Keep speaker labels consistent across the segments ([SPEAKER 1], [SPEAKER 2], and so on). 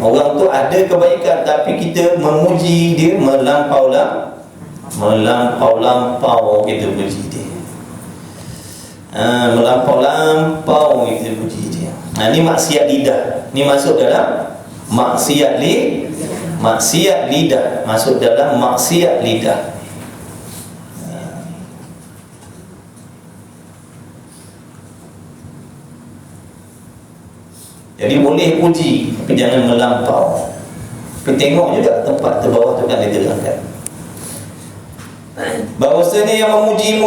[SPEAKER 1] Orang tu ada kebaikan tapi kita memuji dia melampau kita puji dia. Melampau kita puji dia. Ni maksiat lidah. Ni masuk dalam maksiat lidah, masuk dalam maksiat lidah. Jadi boleh puji tapi jangan melampau. Tapi tengok juga tempat terbawah tu kan dia terangkan bahawasanya yang memuji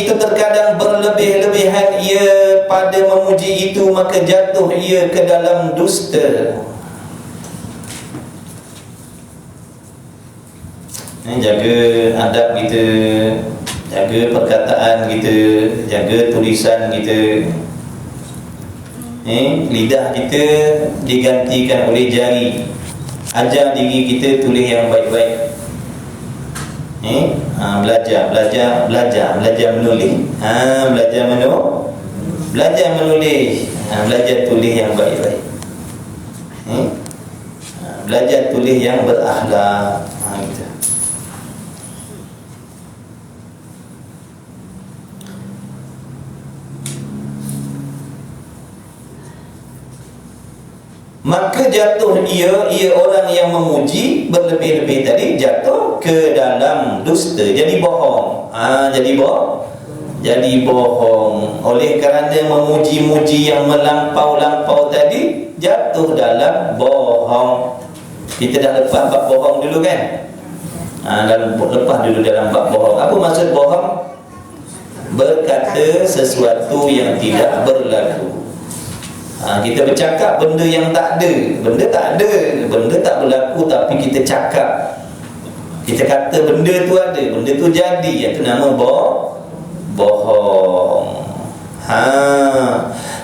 [SPEAKER 1] itu terkadang berlebih-lebihan ia pada memuji itu, maka jatuh ia ke dalam dusta. Jaga adab kita, jaga perkataan kita, jaga tulisan kita. Lidah kita digantikan oleh jari. Ajar diri kita tulis yang baik-baik. Belajar menulis. Belajar menulis. Belajar tulis yang baik-baik. Belajar tulis yang berakhlak. Gitu. Maka jatuh ia orang yang memuji berlebih-lebih tadi jatuh ke dalam dusta, jadi bohong. Jadi bohong. Oleh kerana memuji-muji yang melampau-lampau tadi, jatuh dalam bohong. Kita dah lepas bab bohong dulu kan? Lepas dulu dalam bab bohong. Apa maksud bohong? Berkata sesuatu yang tidak berlaku. Kita bercakap benda yang tak ada. Benda tak berlaku tapi kita cakap. Kita kata benda tu ada, benda tu jadi. Itu nama bohong.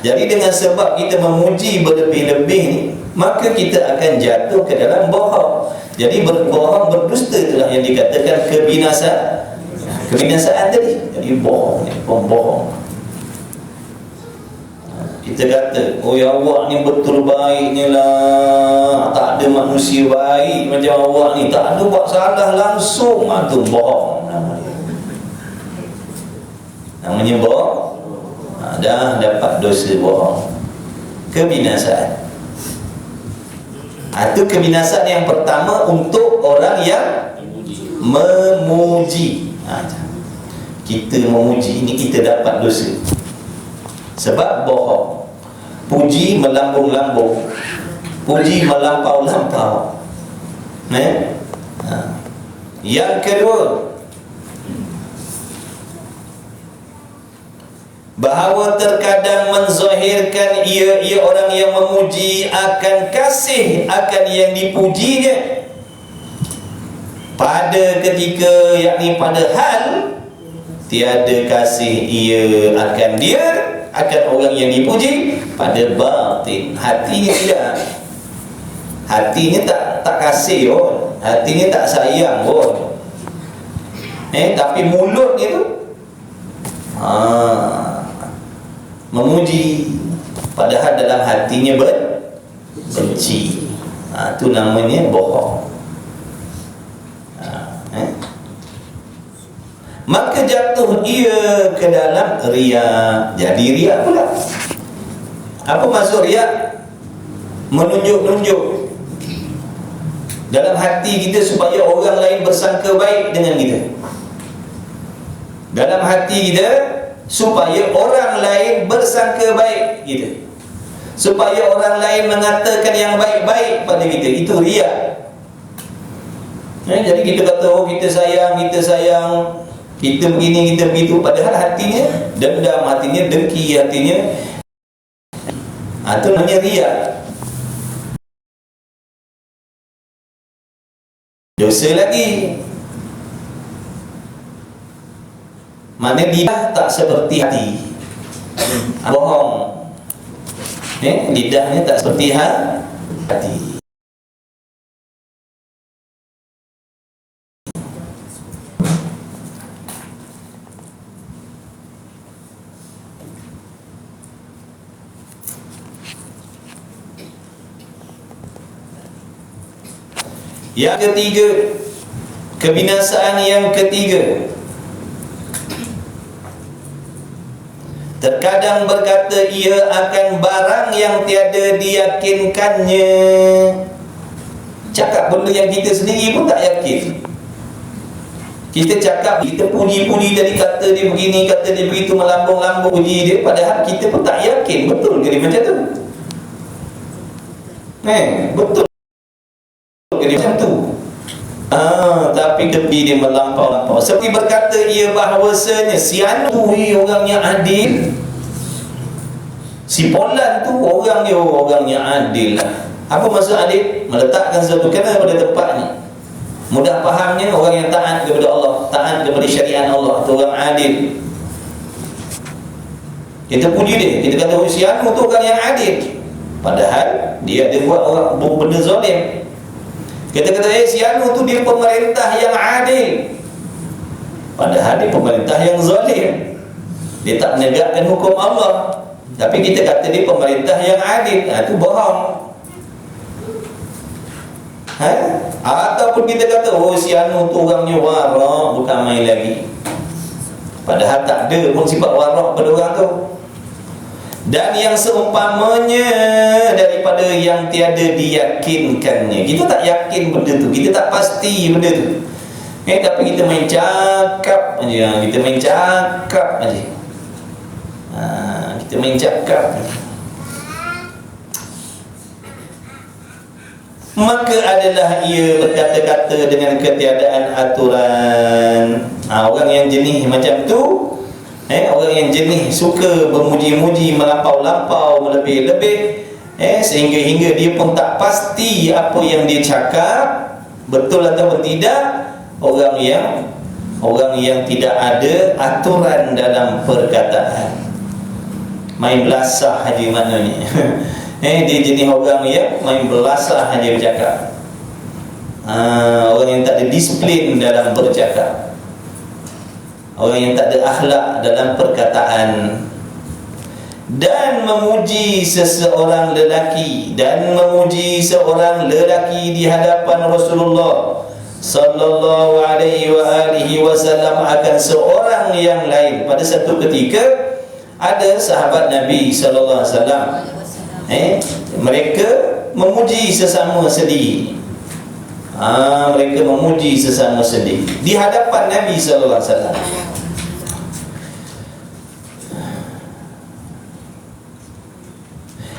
[SPEAKER 1] Jadi dengan sebab kita memuji berlebih-lebih ni, maka kita akan jatuh ke dalam bohong. Jadi berbohong, berdusta itulah yang dikatakan kebinasaan tadi. Jadi bohong, pembohong. Kita kata, oh ya awak ni betul baiknya lah, tak ada manusia baik macam awak ni, tak ada buat salah langsung. Itu bohong namanya bohong. Dah dapat dosa bohong, kebinasaan. Itu kebinasaan yang pertama untuk orang yang memuji. Kita memuji ini kita dapat dosa sebab bohong. Puji melambung-lambung, puji melampau-lampau. Yang kedua, bahawa terkadang menzahirkan ia orang yang memuji akan kasih akan yang dipujinya pada ketika, yakni pada hal tiada kasih ia akan dia, akan orang yang dipuji pada batin. Hatinya tidak, hatinya tak kasih pun, hatinya tak sayang pun, tapi mulutnya tu memuji, padahal dalam hatinya benci. Itu namanya bohong. Maka jatuh ia ke dalam riya. Jadi riya pula. Apa maksud riya? Menunjuk-nunjuk dalam hati kita supaya orang lain bersangka baik dengan kita. Dalam hati kita supaya orang lain bersangka baik kita, supaya orang lain mengatakan yang baik-baik pada kita. Itu riya. Jadi kita kata, oh kita sayang, kita begini, kita begitu, padahal hatinya dendam, hatinya dengki, hatinya itu namanya riya. Dosa lagi. Mana lidah tak seperti hati. Bohong. Lidahnya tak seperti hati. Yang ketiga, kebinasaan yang ketiga, terkadang berkata ia akan barang yang tiada diyakinkannya. Cakap benda yang kita sendiri pun tak yakin. Kita cakap, kita puji-puji tadi, kata dia begini, kata dia begitu, melambung-lambung puji dia, padahal kita pun tak yakin betul ke dia macam tu. Betul ke dia macam tu. Tapi tepi dia melampau-lampau. Seperti berkata ia bahawasanya si Anu orangnya adil, si Polan tu orangnya adil lah. Apa maksud adil? Meletakkan sesuatu kena pada tempatnya. Mudah fahamnya, orang yang taat kepada Allah, taat kepada syariat Allah, itu orang adil. Kita puji dia, kita kata si Anu tu orang yang adil, padahal dia ada buat benda zalim. Kita kata si Anu tu dia pemerintah yang adil, padahal dia pemerintah yang zalim. Dia tak menegakkan hukum Allah, tapi kita kata dia pemerintah yang adil. Itu bohong. Ataupun kita kata si Anu tu orangnya warak, bukan main lagi, padahal tak ada pun sifat warak pada orang tu. Dan yang seumpamanya daripada yang tiada diyakinkannya. Kita tak yakin benda tu, kita tak pasti benda tu, tapi kita main cakap aja. Kita main cakap aja. Kita main cakap aja. Maka adalah ia berkata-kata dengan ketiadaan aturan. Orang yang jenih macam tu, orang yang jenih suka bermuji-muji, melampau-lampau, melebih-lebih, sehingga dia pun tak pasti apa yang dia cakap betul atau tidak. Orang yang tidak ada aturan dalam perkataan, main belasah haji maknanya. Dia jenis orang yang main belasah haji bercakap. Orang yang tak ada disiplin dalam bercakap, orang yang tak ada akhlak dalam perkataan. Dan memuji seseorang lelaki, dan memuji seorang lelaki di hadapan Rasulullah sallallahu alaihi wasallam akan seorang yang lain. Pada satu ketika ada sahabat Nabi sallallahu alaihi wasallam, mereka memuji sesama sendiri. Mereka memuji sesama sendiri di hadapan Nabi sallallahu alaihi wasallam.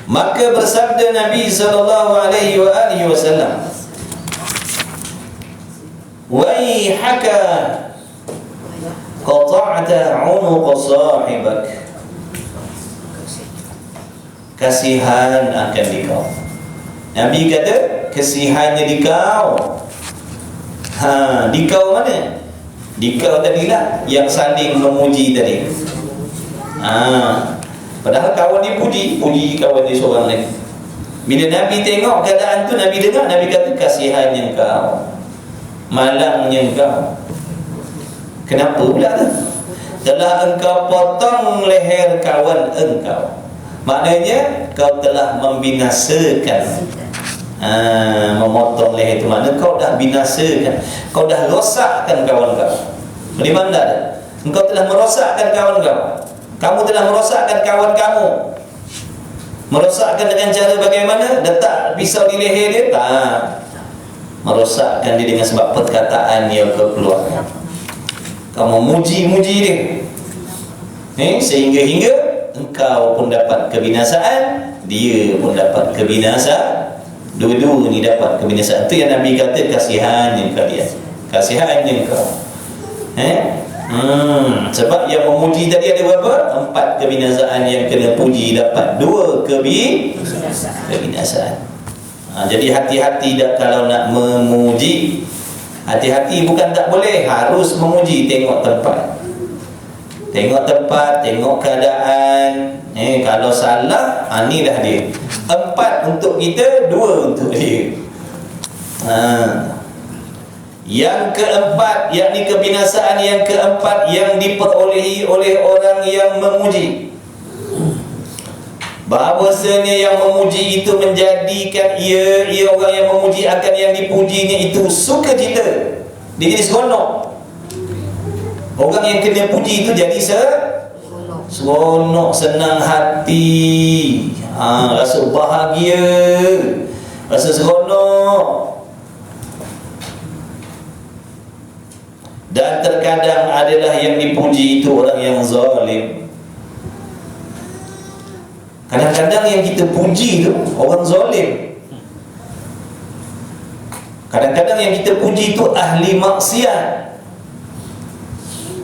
[SPEAKER 1] Maka bersabda Nabi sallallahu alaihi wasallam, "Waihaka qata'ta 'unuq sahibak." Kasihan akan dikau. Nabi kata kasihannya dikau. Dikau mana? Dikau tadilah yang saling memuji tadi. Padahal kawan dia puji kawan dia seorang lagi. Bila Nabi tengok keadaan tu, Nabi dengar, Nabi kata kasihannya kau, malangnya kau. Kenapa pula tu? Telah engkau potong leher kawan engkau. Maknanya kau telah membinasakan. Memotong leher itu maknanya kau dah binasakan, kau dah rosakkan kawan kau. Bagaimana dah? Engkau telah merosakkan kawan kau. Kamu telah merosakkan kawan kamu. Merosakkan dengan cara bagaimana? Letak pisau di leher dia? Tak. Merosakkan dia dengan sebab perkataan yang kau keluarkan. Kamu muji-muji dia, sehingga engkau pun dapat kebinasaan, dia pun dapat kebinasaan. Dua-dua ni dapat kebinasaan. Itu yang Nabi kata kasihannya kalian, kasihannya engkau. Sebab yang memuji tadi ada berapa? 4 kebinasaan yang kena puji, dapat 2 kebinasaan. Jadi hati-hati dah kalau nak memuji. Hati-hati, bukan tak boleh, harus memuji. Tengok tempat, tengok keadaan. Kalau salah, ni dah dia. 4 untuk kita, 2 untuk dia. Yang keempat, yakni kebinasaan yang keempat yang diperolehi oleh orang yang memuji. bahawasanya yang memuji itu menjadikan ia orang yang memuji akan yang dipujinya itu suka cita, dia jadi seronok. Orang yang kena puji itu jadi seronok, senang hati, rasa bahagia, rasa seronok. Dan terkadang adalah yang dipuji itu orang yang zalim. Kadang-kadang yang kita puji itu orang zalim. Kadang-kadang yang kita puji itu ahli maksiat.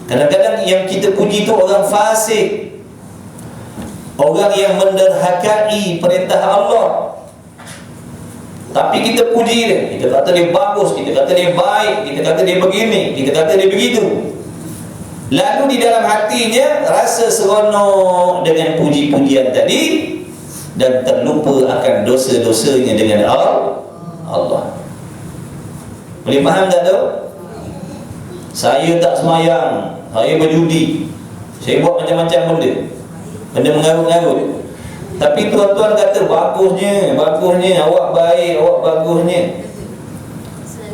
[SPEAKER 1] Kadang-kadang yang kita puji itu orang fasik, orang yang menderhakai perintah Allah. Tapi kita puji dia, kita kata dia bagus, kita kata dia baik, kita kata dia begini, kita kata dia begitu. Lalu di dalam hatinya rasa seronok dengan puji-pujian tadi, dan terlupa akan dosa-dosanya dengan Allah. Boleh faham tak tu? Saya tak semayang, saya berjudi, saya buat macam-macam benda mengarut-ngarut. Tapi tuan-tuan kata bagusnya, awak baik, awak bagusnya.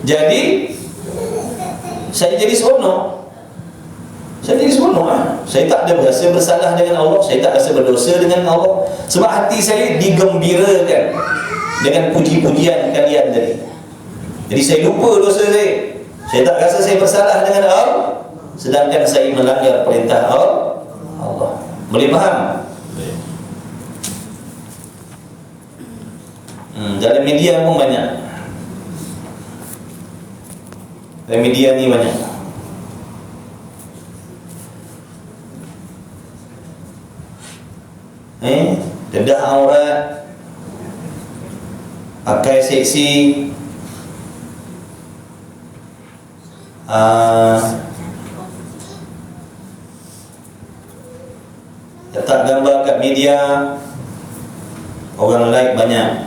[SPEAKER 1] Jadi saya jadi seronok. Saya tak ada rasa bersalah dengan Allah, saya tak rasa berdosa dengan Allah, sebab hati saya digembirakan dengan puji-pujian kalian tadi. Jadi saya lupa dosa saya. Saya tak rasa saya bersalah dengan Allah, sedangkan saya melanggar perintah Allah. Boleh faham? Dalam media pun banyak. Dalam media ni banyak. Dedah aurat, pakai seksi, letak gambar kat media, orang like banyak,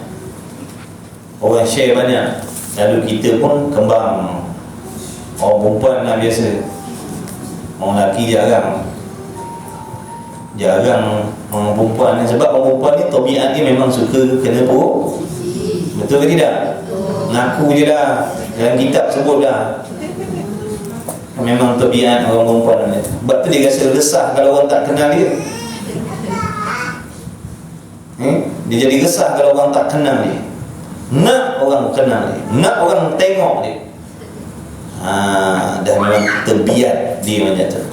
[SPEAKER 1] orang share banyak, lalu kita pun kembang. Orang perempuan lah biasa, orang lelaki jarang orang perempuan ni. Sebab orang perempuan ni tabiat dia memang suka kena betul ke tidak? Ngaku je dah, dalam kitab sebut dah, memang tabiat orang perempuan ni. Sebab tu dia rasa resah kalau orang tak kenal dia. Dia jadi resah kalau orang tak kenal dia. Nak orang kenal dia, nak orang tengok dia. Dah memang tabiat dia macam tu.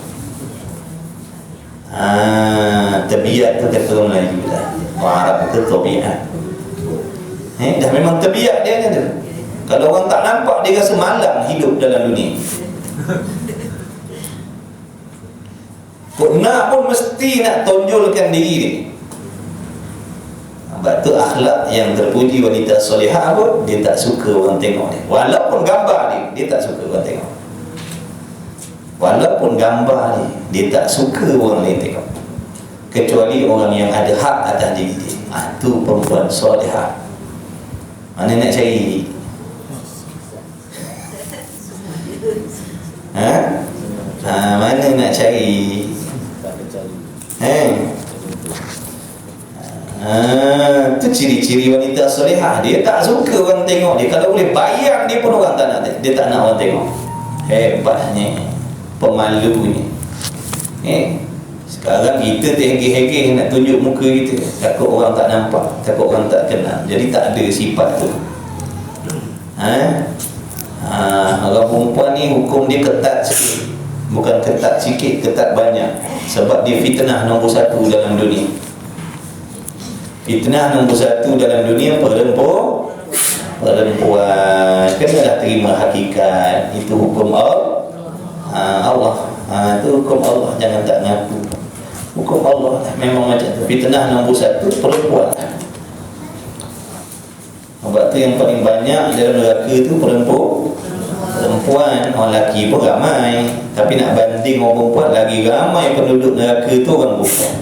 [SPEAKER 1] Tabiat tu kata orang Melayu dah. Orang Arab kata tabiat. Dah memang tabiat dia macam tu. Kalau orang tak nampak, dia rasa malang hidup dalam dunia. Nak pun mesti nak tonjolkan diri dia. Sebab tu akhlak yang terpuji wanita solehah pun, dia tak suka orang tengok dia. Walaupun gambar dia tak suka orang tengok. Walaupun gambar dia tak suka orang lain tengok, kecuali orang yang ada hak atas diri dia. Itu perempuan solehah. Mana nak cari? Mana nak cari? Itu ciri-ciri wanita solehah. Dia tak suka orang tengok dia. Kalau boleh bayang dia pun orang tak nak, dia tak nak orang tengok. Hebatnya, pemalunya. Sekarang kita terhegeh-hegeh nak tunjuk muka kita, takut orang tak nampak, takut orang tak kenal. Jadi tak ada sifat tu. Orang perempuan ni hukum dia ketat sikit. Bukan ketat sikit, ketat banyak. Sebab dia fitnah nombor satu dalam dunia. Fitnah nombor satu dalam dunia perempuan. Kenalah terima hakikat. Itu hukum Allah. Itu hukum Allah. Jangan tak ngaku. Hukum Allah memang macam tu. Fitnah nombor satu perempuan. Sebab tu yang paling banyak dalam neraka tu perempuan. Orang lelaki pun ramai, tapi nak banding orang perempuan, lagi ramai penduduk neraka tu orang perempuan.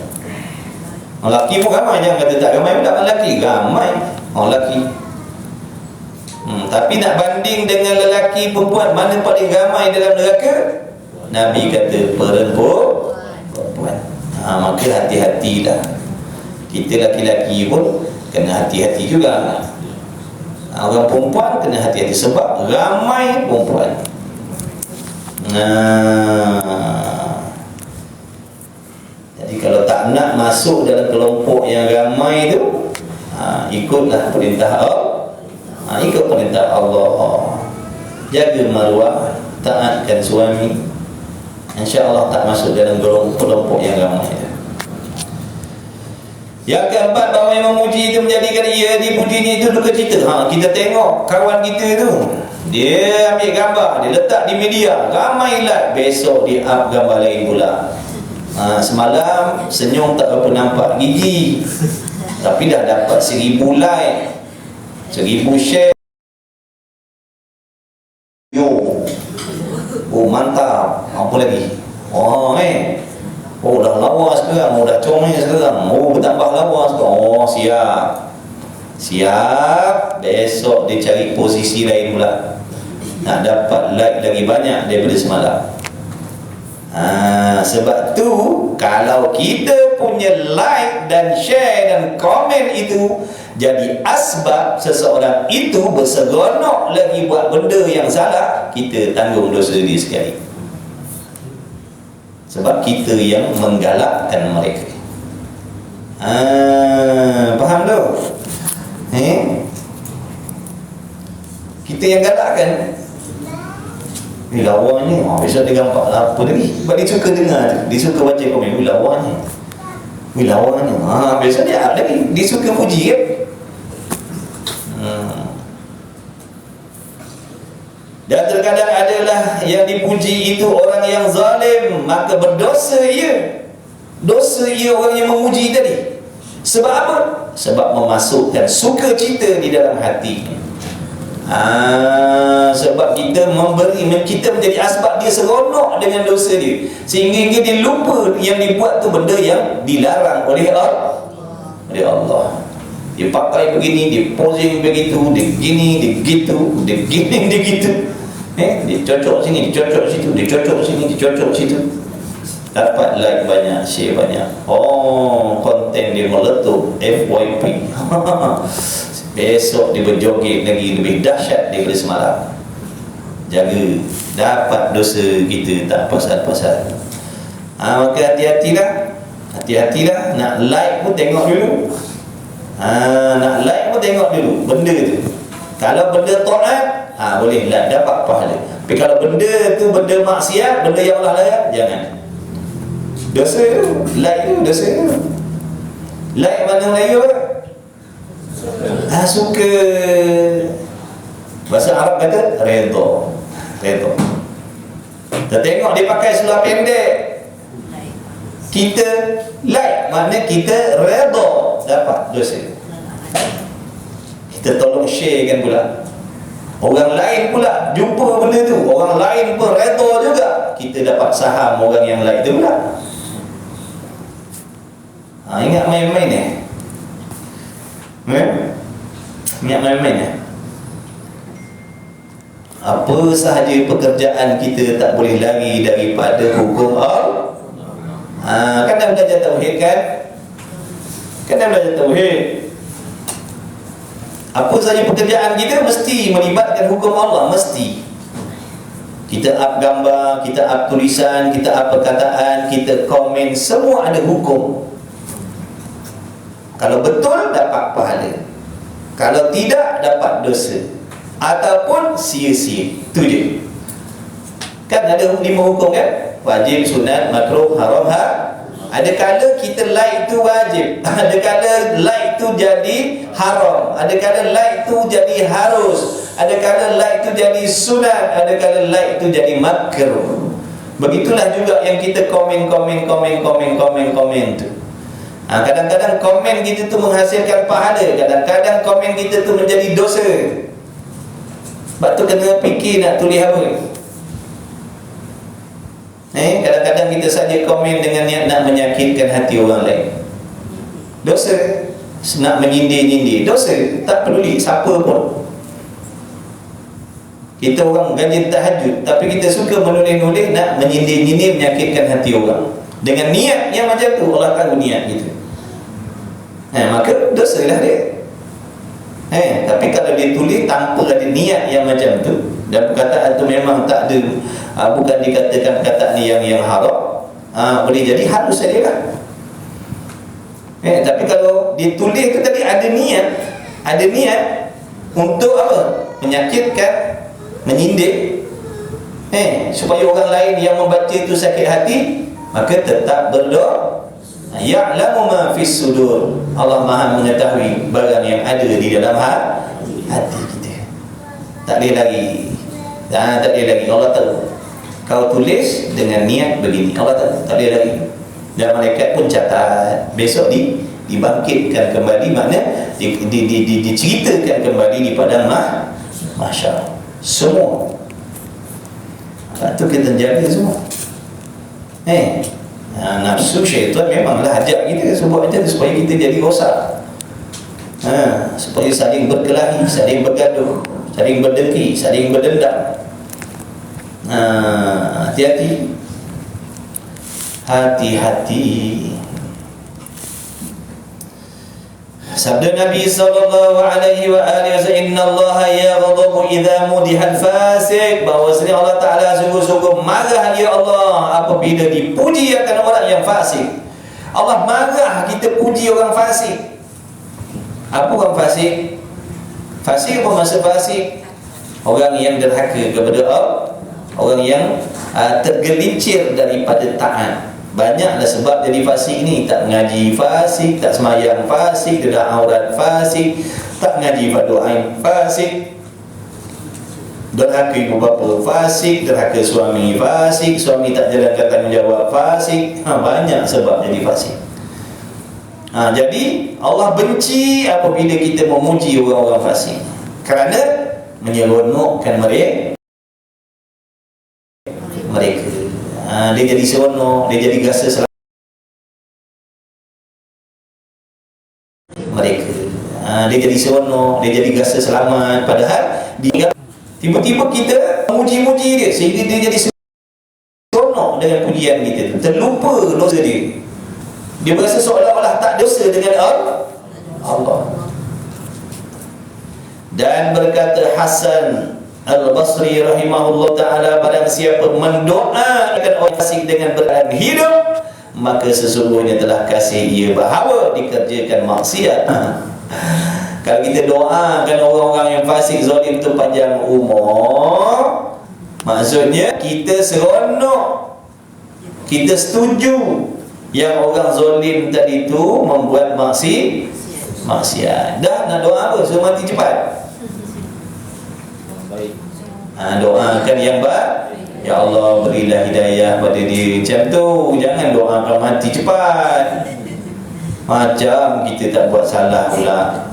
[SPEAKER 1] Orang lelaki pun ramai, jangan kata tak ramai pun, tak lelaki ramai orang lelaki. Tapi nak banding dengan lelaki perempuan, mana paling ramai dalam neraka? Nabi kata perempuan. Maka hati-hatilah. Kita laki-laki pun kena hati-hati juga. Orang perempuan kena hati-hati sebab ramai perempuan. Jadi kalau tak nak masuk dalam kelompok yang ramai tu, ikutlah perintah Allah. Ikut perintah Allah. Jaga maruah, taatkan suami. InsyaAllah tak masuk dalam kelompok yang ramai tu. Yang keempat, bahawa yang memuji itu menjadikan ia dipujinya itu duka cita. Kita tengok kawan kita tu, dia ambil gambar, dia letak di media, ramai like. Besok dia up gambar lain pula. Semalam senyum tak apa nampak gigi, tapi dah dapat 1000 like, 1000 share. Oh mantap. Apa lagi? Dah lawa sekarang. Dah comel sekarang. Bertambah lawa sekarang. Siap. Besok dia cari posisi lain pula, nak dapat like lagi banyak daripada semalam. Sebab tu kalau kita punya like dan share dan komen itu jadi asbab seseorang itu berseronok lagi buat benda yang salah, kita tanggung dosa dia sekali. Sebab kita yang menggalakkan mereka. Faham tu? Kita yang galakkan. Lawannya, besok dia gambar apa lagi. Sebab dia suka dengar tu, dia suka baca komen. Lawannya, besok dia up lagi. Dia suka puji kan. Dan terkadang adalah yang dipuji itu orang yang zalim, maka berdosa ia. Dosa ia orang yang memuji tadi. Sebab apa? Sebab memasukkan sukacita di dalam hatinya. Sebab kita kita menjadi asbab dia seronok dengan dosa dia, sehingga dia lupa yang dibuat tu benda yang dilarang oleh Allah. Dia pakai begini, dia posing begitu, dia gini, dia gitu, dia gini, dia gitu. Dia cocok sini, dia cocok situ, dia cocok sini, dia cocok situ. Dapat like banyak, share banyak. Konten dia meletup, FYP. Besok dia berjoget lagi lebih dahsyat daripada semalam. Jaga, dapat dosa kita tak pasal-pasal. Maka hati-hatilah. Hati-hatilah. Nak like pun tengok dulu. Nak like pun tengok dulu benda tu. Kalau benda taat, boleh like, dapat pahala. Tapi kalau benda tu benda maksiat, benda yang Allah larang, jangan. Dosa tu, like tu, dosa tu. Like mana Melayu kan? Suka. Bahasa Arab kata redha. Kita tengok dia pakai seluar pendek, kita like, maknanya kita redha, dapat dosa. Kita tolong share kan pula. Orang lain pula jumpa benda tu, orang lain pun redha juga, kita dapat saham orang yang like tu pula. Ingat main-main ni. Ingat main-main. Apa sahaja pekerjaan kita tak boleh lari daripada hukum Allah. Kan dah belajar tauhid kan? Apa sahaja pekerjaan kita mesti melibatkan hukum Allah, mesti. Kita up gambar, kita up tulisan, kita up perkataan, kita komen, semua ada hukum. Kalau betul dapat pahala, kalau tidak dapat dosa ataupun sia-sia. Itu je. Kan ada 5 hukum kan? Wajib, sunat, makruh, haram, Ada kala kita like itu wajib, ada kala like itu jadi haram, ada kala like itu jadi harus, ada kala like itu jadi sunat, ada kala like itu jadi makruh. Begitulah juga yang kita komen tu. Kadang-kadang komen kita tu menghasilkan pahala, kadang-kadang komen kita tu menjadi dosa. Sebab tu kena fikir nak tulis apa. Kadang-kadang kita saja komen dengan niat nak menyakitkan hati orang lain. Dosa. Nak menyindir-nyindir, dosa. Tak peduli siapa pun. Kita orang ganjil tahajud, tapi kita suka menulis-nulis nak menyindir-nyindir, menyakitkan hati orang. Dengan niat yang macam tu, Allah tahu niat kita. Maka dosa lah dia. Tapi kalau dia tulis tanpa ada niat yang macam tu, dan perkataan tu memang tak ada, bukan dikatakan perkataan yang haram, boleh jadi halus saja lah. Tapi kalau ditulis tu tadi ada niat untuk apa? Menyakitkan, menyindir, supaya orang lain yang membaca itu sakit hati, maka tetap berdoa. Ya'lamu ma fis sudur. Allah Maha mengetahui barang yang ada di dalam hati kita. Tak boleh lagi. Tak boleh lagi. Allah tahu. Kau tulis dengan niat begini, Allah tahu. Tak boleh lagi. Dan malaikat pun catat. Besok dibangkitkan kembali, makna diceritakan kembali di padang mahsyar. Semua. Itu kita jaga semua. Nafsu syaitan memanglah ajak kita sebab aja supaya kita jadi rosak. Supaya saling berkelahi, saling bergaduh, saling berdengki, saling berdendam. Hati-hati. Hati-hati. Sabda Nabi sallallahu alaihi wa alihi wasallam, innallaha yaghdabu idza mudihal fasik, bahwasanya Allah Taala sungguh-sungguh marah ya Allah apabila dipuji akan orang yang fasik. Allah marah kita puji orang fasik. Apa orang fasik? Fasik apa maksud fasik? Orang yang derhaka kepada Allah, orang yang tergelincir daripada taat. Banyaklah sebab jadi fasik ni. Tak mengaji fasik, tak semayang fasik, tidak aurat fasik, tak mengaji fardu ain fasik, derhaka ibu bapa fasik, derhaka suami fasik, suami tak jalankan tanggungjawab fasik. Banyak sebab jadi fasik. Jadi Allah benci apabila kita memuji orang-orang fasik, kerana menyeronokkan mereka. Dia jadi seronok, dia jadi rasa selamat mereka. Dia jadi seronok, dia jadi rasa selamat. Padahal dia tiba-tiba kita memuji-muji dia sehingga dia jadi seronok dengan pujian kita tu, terlupa dosa dia. Dia berasa seolah-olah tak dosa dengan Allah. Dan berkata Hasan Al-Basri rahimahullah ta'ala, barang siapa mendoakan orang fasik dengan berkeadaan hidup, maka sesungguhnya telah kasih ia bahawa dikerjakan maksiat. Kalau kita doakan orang-orang yang fasik, zalim tu panjang umur, maksudnya kita seronok, kita setuju yang orang zalim tadi tu membuat maksiat. Dah nak doa apa? Suruh mati cepat. Doakan yang baik. Ya Allah, berilah hidayah pada dia. Macam tu. Jangan doakan mati cepat, macam kita tak buat salah pula.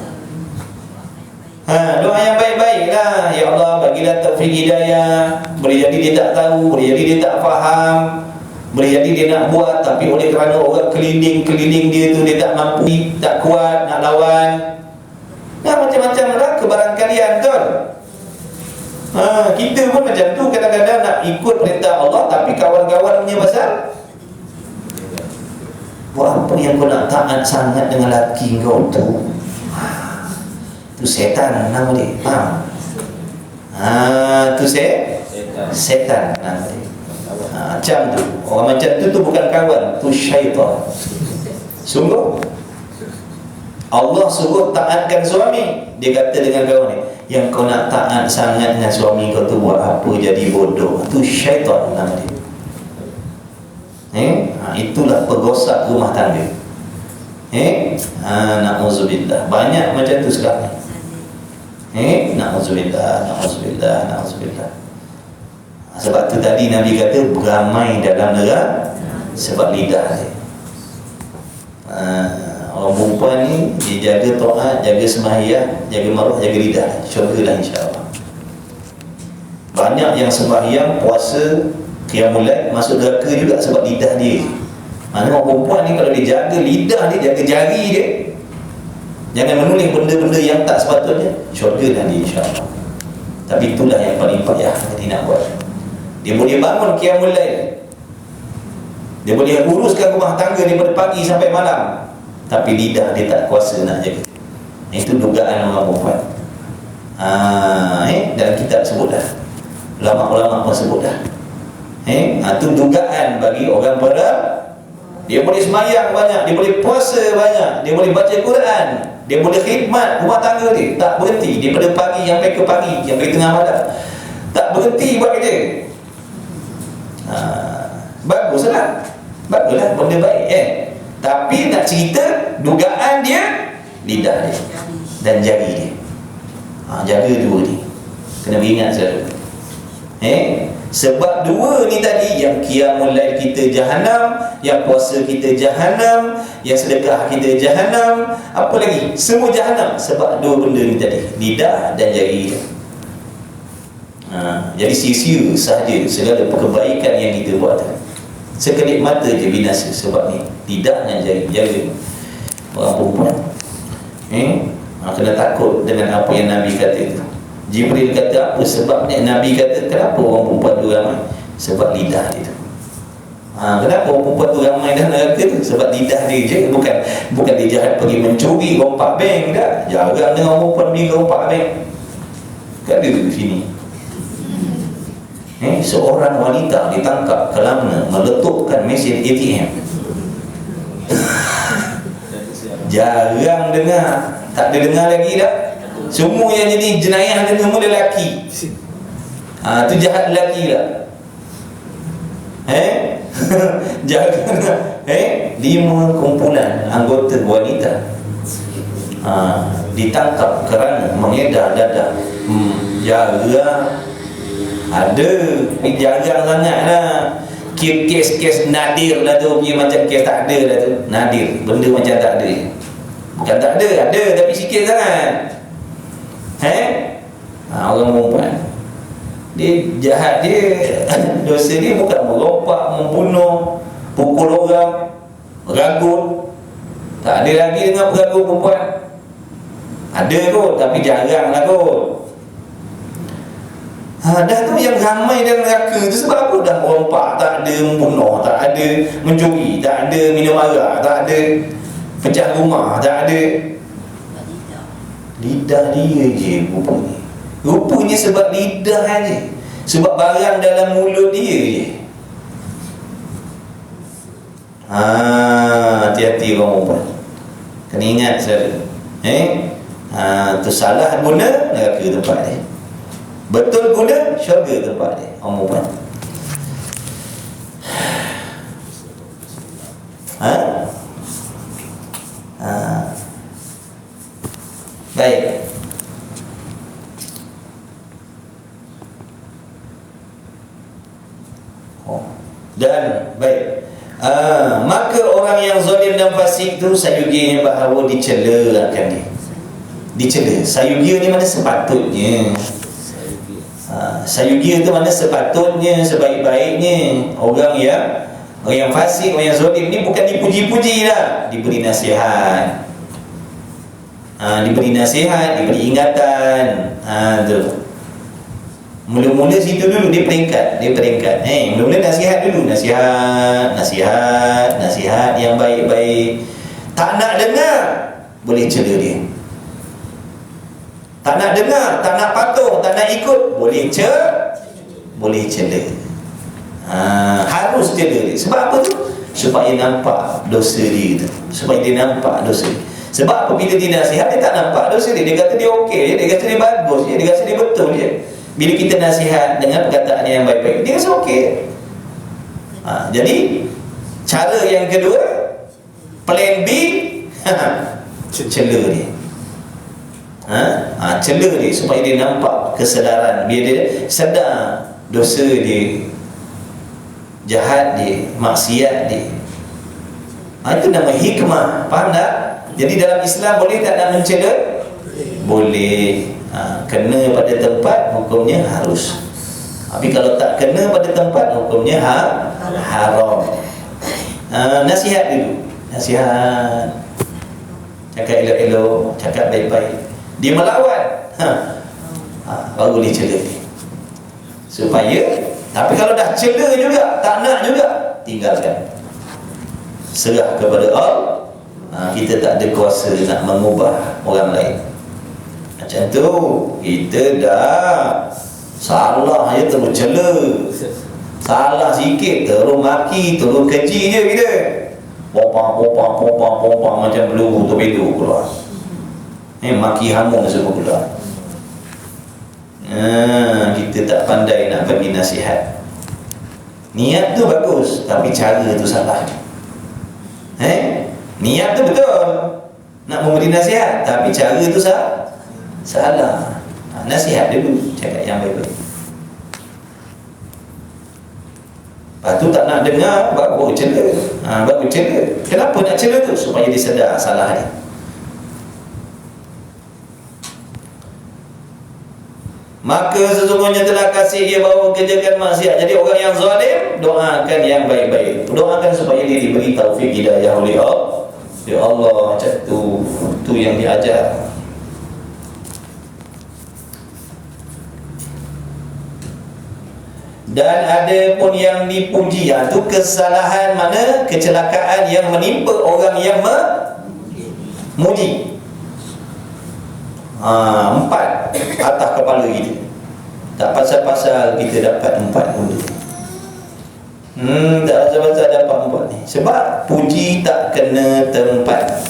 [SPEAKER 1] Doa yang baik-baik lah. Ya Allah, bagilah taufik hidayah. Boleh jadi dia tak tahu, boleh jadi dia tak faham, boleh jadi dia nak buat, tapi oleh kerana orang keliling dia tu, dia tak mampu, tak kuat nak lawan. Macam-macam lah kebarangkalian, betul? Kita pun macam tu, kadang-kadang nak ikut perintah Allah, tapi kawan-kawan punya pasal, buat apa yang kau nak taat sangat dengan laki kau tu? Tu setan nama dia. Tu setan nama dia. Macam tu. Orang macam tu bukan kawan, tu syaitan. Sungguh Allah suruh taatkan suami. Dia kata dengan kawan ni, yang kau nak taat sangat dengan suami kau tu, buat apa jadi bodoh. Tu syaitan nama dia. Itulah pegosak rumah tangga. Na'udzubillah. Banyak macam tu sekarang. Na'udzubillah. Sebab tu tadi Nabi kata beramai dalam neraka sebab lidah dia. Orang perempuan ni dia jaga taat, jaga sembahyang, jaga maruah, jaga lidah, syurga lah insya-Allah. Banyak yang sembahyang, puasa, qiyamul lail masuk neraka juga sebab lidah dia. Orang perempuan ni kalau dia jaga lidah dia, jaga jari dia, jangan menulis benda-benda yang tak sepatutnya, syurga lah dia insya-Allah. Tapi itulah yang paling payah dia nak buat. Dia boleh bangun qiyamul lail, dia boleh uruskan rumah tangga daripada pagi sampai malam, tapi lidah dia tak kuasa nak jaga. Itu dugaan orang perempuan. Dalam kitab sebut dah, ulama-ulama pun sebut dah. Itu dugaan bagi orang pada. Dia boleh semayang banyak, dia boleh puasa banyak, dia boleh baca Quran, dia boleh khidmat rumah tangga dia, tak berhenti daripada pagi sampai ke pagi, sampai tengah malam, tak berhenti buat kerja. Baguslah, benda baik tapi nak cerita dugaan dia, lidah dia dan jari dia. Jaga dua ni, kena ingat selalu. Sebab dua ni tadi, yang qiyamul lail kita jahanam, yang puasa kita jahanam, yang sedekah kita jahanam, apa lagi? Semua jahanam sebab dua benda ni tadi, lidah dan jari. Jadi sia-sia sahaja segala kebaikan yang kita buat. Sekelip mata je binasa sebab ni, lidah dan jari. Jaga orang perempuan. Kena takut dengan apa yang Nabi kata itu. Jibril kata apa sebabnya? Nabi kata kenapa orang perempuan tu ramai? Sebab lidah dia tu. Kenapa orang perempuan tu ramai dalam neraka tu? Sebab lidah dia je. Bukan dia jahat pergi mencuri rompak bank tak. Jarang dengan orang perempuan pergi rompak bank. Kan ada tu di sini. Seorang wanita ditangkap kerana meletupkan mesin ATM. Jarang dengar. Tak ada dengar lagi dah. Semua yang jadi jenayah ni semua lelaki. Tu jahat lelaki lah. Jaga 5 kumpulan anggota wanita ditangkap kerana mengedar dadah. Jarang ada, jarang sangat lah. Kes-kes nadir lah tu, macam kes tak ada lah tu. Nadir, benda macam tak ada. Bukan tak ada tapi sikit sangat. Orang perempuan dia jahat, dia dosa dia bukan merompak, membunuh, pukul orang, ragut. Tak ada lagi dengan peragut perempuan. Ada kot tapi jarang lah kot. Dah tu yang ramai dalam neraka tu sebab apa? Dah merompak, tak ada membunuh, tak ada mencuri, tak ada minum arak, tak ada pecah rumah, tak ada. Lidah dia je rupanya sebab lidah aja, sebab barang dalam mulut dia je. Hati-hati orang perempuan, kena ingat selalu. Tu salah guna, neraka tempat dia. Betul guna, syurga tempat dia. Orang perempuan. Baik. Dan baik. Maka orang yang zalim dan fasik tu sayuginya bahawa dicela akan dia. Dicela. Sayugia ni mana sepatutnya. Sayugia tu mana sepatutnya, sebaik-baiknya. Orang yang fasik, orang yang zalim ni bukan dipuji-puji lah, diberi nasihat. Diberi nasihat, diberi ingatan. Tu mula-mula situ dulu dia peringkat. Mula-mula nasihat dulu, nasihat yang baik-baik. Tak nak dengar, boleh cela dia. Tak nak dengar, tak nak patuh, tak nak ikut, boleh cela. Harus cela dia. Sebab apa tu? Supaya nampak dosa dia tu. Supaya dia nampak dosa dia. Sebab apabila dia nasihat, dia tak nampak dosa dia. Dia kata dia okey, dia kata dia bagus, dia rasa dia betul je. Bila kita nasihat dengan perkataan yang baik-baik, dia rasa okey. Jadi cara yang kedua, plan B, cela dia. Cela dia supaya dia nampak kesedaran, biar dia sedar dosa dia, jahat dia, maksiat dia. Itu nama hikmah. Faham tak? Jadi dalam Islam boleh tak nak mencela? Boleh. Kena pada tempat, hukumnya harus. Tapi kalau tak kena pada tempat, hukumnya haram. Nasihat dulu. Nasihat. Cakap elok-elok, cakap baik-baik. Dia melawan, baru dia cela dia. Supaya, tapi kalau dah cela juga, tak nak juga, tinggalkan. Serah kepada kita tak ada kuasa nak mengubah orang lain. Macam tu kita dah salah je terus cela, salah sikit terus maki, terus keji je kita. Popang macam peluru torpedo keluar. Maki hamung semua keluar. Kita tak pandai nak bagi nasihat. Niat tu bagus, tapi cara tu salah. Niat tu betul nak memberi nasihat, tapi cara tu salah. Nasihat dulu, cakap yang baik-baik. Lepas tu tak nak dengar, baru cela. Baru cela. Kenapa nak cela tu? Supaya dia sedar salah dia. Maka sesungguhnya telah kasih dia bawa kerjakan maksiat. Jadi orang yang zalim, doakan yang baik-baik. Doakan supaya dia diberi taufik hidayah oleh Allah. Ya Allah, macam tu. Tu yang diajar. Dan ada pun yang dipuji, itu kesalahan mana? Kecelakaan yang menimpa orang yang memuji. 4 atas kepala kita. Tak pasal-pasal kita dapat 4 benda. Tak pasal-pasal dapat 4 ni. Sebab puji tak kena tempat.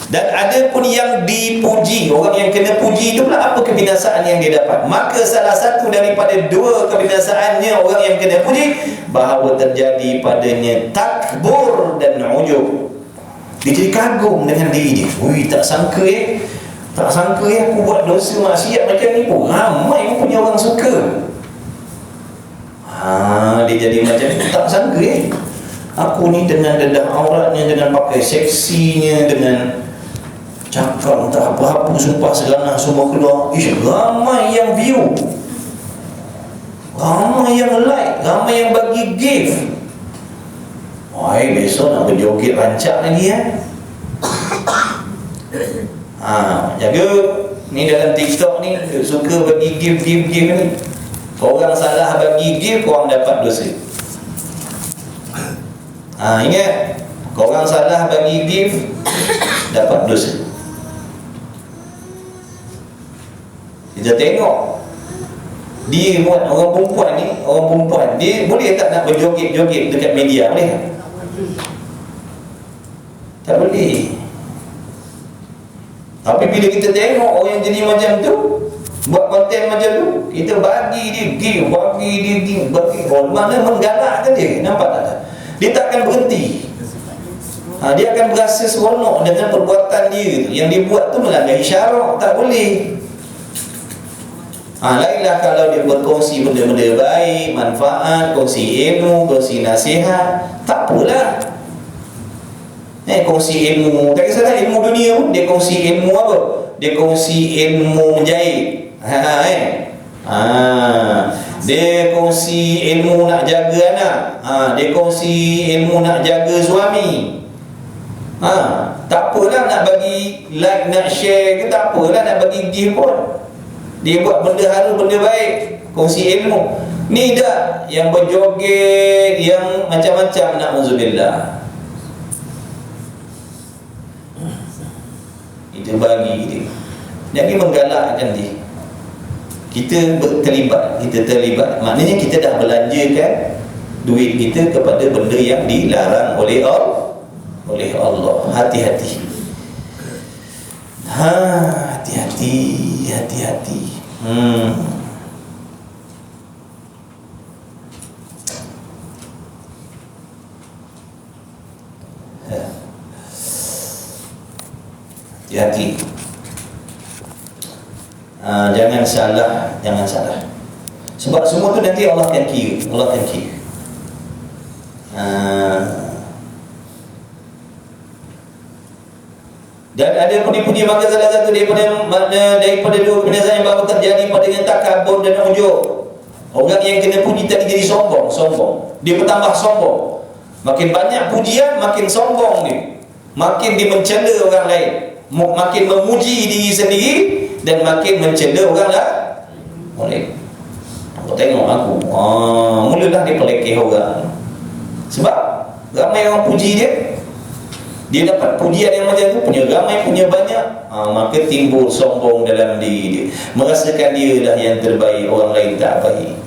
[SPEAKER 1] Dan ada pun yang dipuji. Orang yang kena puji itu pula apa kebinasaan yang dia dapat? Maka salah satu daripada 2 kebinasaannya orang yang kena puji, bahawa terjadi padanya takbur dan ujub. Dia jadi kagum dengan diri dia. Tak sangka aku buat dosa maksiat macam ni pun ramai yang punya orang suka. Dia jadi macam tak sangka aku ni dengan dedah auratnya, dengan pakai seksinya, dengan cakap entah apa-apa, sumpah seranah semua keluar. Ramai yang view, ramai yang like, ramai yang bagi gift. Besok nak berjoget rancak lagi jaga ni dalam TikTok ni suka bagi gift ni. Orang salah bagi gift, korang dapat dosa. Ingat, korang salah bagi gift, dapat dosa. Kita tengok dia buat orang perempuan dia boleh tak nak berjoget-joget dekat media? Boleh tak? Boleh. Tapi bila kita tengok orang yang jadi macam tu, buat konten macam tu, kita bagi dia gift, bagi mana menggalakkan dia. Nampak tak? Dia tak akan berhenti. Dia akan berasa seronok dengan perbuatan dia tu. Yang dia buat tu melanggar syarak. Tak boleh. Lainlah kalau dia berkongsi benda-benda baik, manfaat, kongsi ilmu, kongsi nasihat, tak apalah. Kongsi ilmu, tak kisahlah ilmu dunia pun, dia kongsi ilmu apa? Dia kongsi ilmu menjahit. Dia kongsi ilmu nak jaga anak. Dia kongsi ilmu nak jaga suami. Tak apalah nak bagi like, nak share ke, tak apalah nak bagi gift pun. Dia buat benda harum, benda baik, kongsi ilmu. Ni dah yang berjoget, yang macam-macam, na'udzubillah. Itu bagi dia. Jadi menggalakkan dia. Kita terlibat. Maknanya kita dah belanjakan duit kita kepada benda yang dilarang oleh Allah. Hati-hati. Hati-hati. Hati-hati. Jangan salah. Sebab semua tu nanti Allah akan kira. Dan ada puji-puji, maka salah satu daripada 2 kebinasaan yang baru terjadi padanya takabur dan ujub. Orang yang kena puji tadi jadi sombong. Dia bertambah sombong. Makin banyak pujian, makin sombong dia. Makin dia mencela orang lain, makin memuji diri sendiri, dan makin mencela orang lain. Kau tengok aku, mulalah dia pelekeh orang. Sebab ramai orang puji dia, Dia dapat pujian yang macam tu, punya ramai, punya banyak, maka timbul sombong dalam diri dia, merasakan dia dah yang terbaik, orang lain tak baik.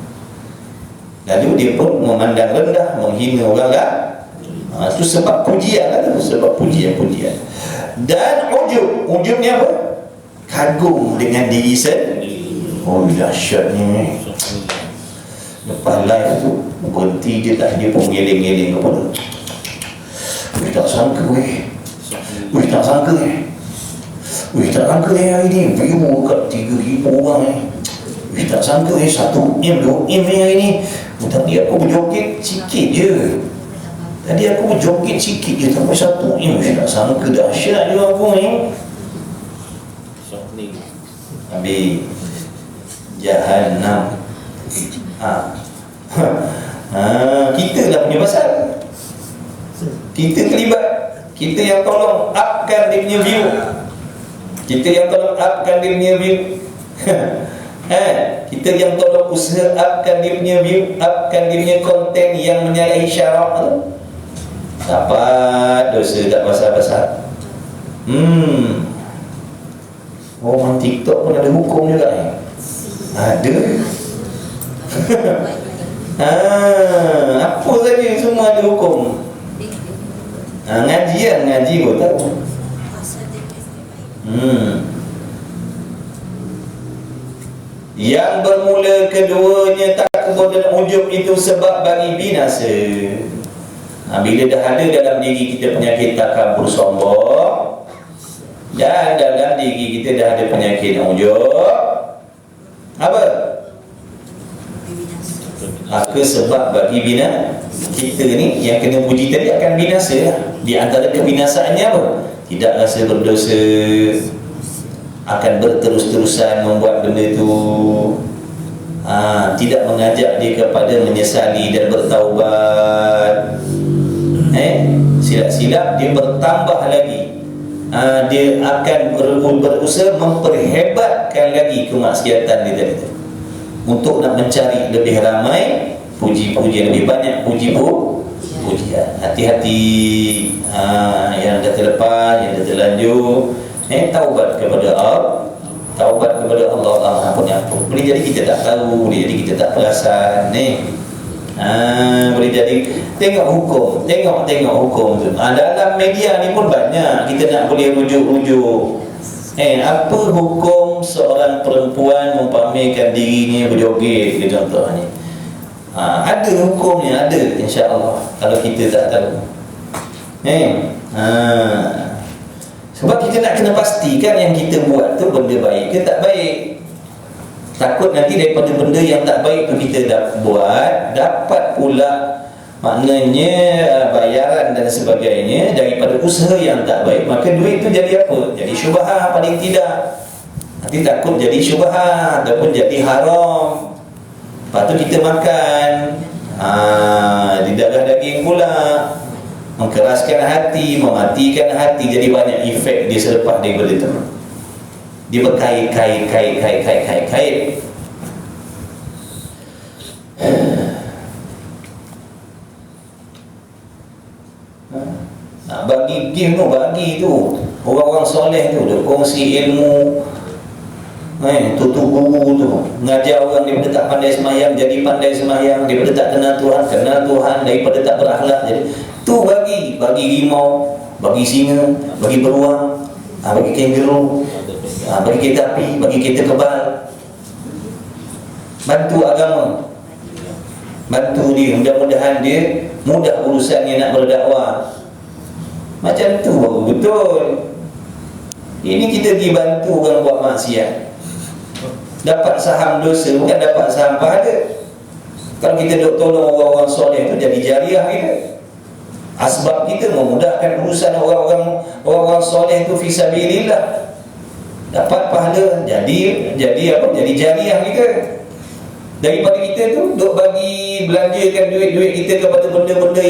[SPEAKER 1] Lalu dia pun memandang rendah, menghina orang lain. Itu sebab pujian lah tu, sebab pujian-pujian. Dan ujub ni apa? Kagum dengan diri sendiri. Oh dahsyat ni. Lepas live tu berhenti je tak, dia pun ngeling-ngeling kepada. Tak sangka tak sangka tak sangka hari ni view kat 3,000 orang tak sangka 1M 2M hari ni. Tadi aku berjoget sikit je, sampai 1M. Tak sangka dahsyat juga aku ni. Habis Jahannam. Kita lah punya pasal, kita terlibat, kita yang tolong upkan dia punya view, kita yang tolong usaha upkan dia punya view, upkan dia punya konten yang menyalahi syarak tu, dapat dosa tak pasal-pasal. Orang TikTok pun ada hukum juga ni. Ada. Apa saja semua ada hukum. Ngaji pun tahu. Yang bermula keduanya takabur dan ujub itu sebab bagi binasa. Bila dah ada dalam diri kita penyakit takabur, sombong, dan dalam diri kita dah ada penyakit ujub, apa? Maka sebab bagi bina kita ni yang kena puji tadi akan binasa lah. Di antara kebinasaannya apa? Tidak rasa berdosa, akan berterus-terusan membuat benda tu, tidak mengajak dia kepada menyesali dan bertaubat. Silap-silap dia bertambah lagi. Dia akan berusaha memperhebatkan lagi kemaksiatan dia tadi tu, untuk nak mencari lebih ramai puji-pujian, lebih banyak pujian. Hati-hati yang dah terlepas, yang dah terlanjur, taubat kepada Allah, ampun. Boleh jadi kita tak tahu, boleh jadi kita tak perasan boleh jadi tengok hukum tu. Dalam media ni pun banyak kita nak boleh rujuk. Apa hukum seorang perempuan mempamerkan dirinya berjoget, contohnya. Ada hukumnya, ada, insya-Allah, kalau kita tak tahu. Sebab kita nak kena pastikan yang kita buat tu benda baik ke tak baik. Takut nanti daripada benda yang tak baik tu kita dah buat, dapat pula maknanya bayaran dan sebagainya daripada usaha yang tak baik, maka duit tu jadi apa? Jadi syubhah paling tidak. Nanti takut jadi syubhah ataupun jadi haram. Lepas tu kita makan di darah daging pula, mengkeraskan hati, mematikan hati. Jadi banyak efek dia selepas daripada itu. Dia berkait-kait. Bagi game tu, bagi tu orang-orang soleh tu, dia kongsi ilmu. Tu guru tu ngajar orang daripada tak pandai semayang jadi pandai semayang, daripada tak kenal Tuhan, daripada tak berakhlak jadi tu bagi rimau, bagi singa, bagi beruang, bagi kangaroo, bagi kereta api, bagi kereta kebal. Bantu agama, bantu dia, mudah-mudahan dia mudah urusannya nak berdakwah. Macam tu baru betul. Ini kita dibantu orang buat maksiat, dapat saham dosa, bukan dapat saham pahala. Kalau kita duk tolong orang-orang soleh tu, jadi jariah kita. Asbab kita memudahkan urusan orang-orang soleh tu fisabilillah, dapat pahala, jadi apa? Jadi jariah kita. Daripada kita tu duk bagi belanjakan duit-duit kita kepada benda-benda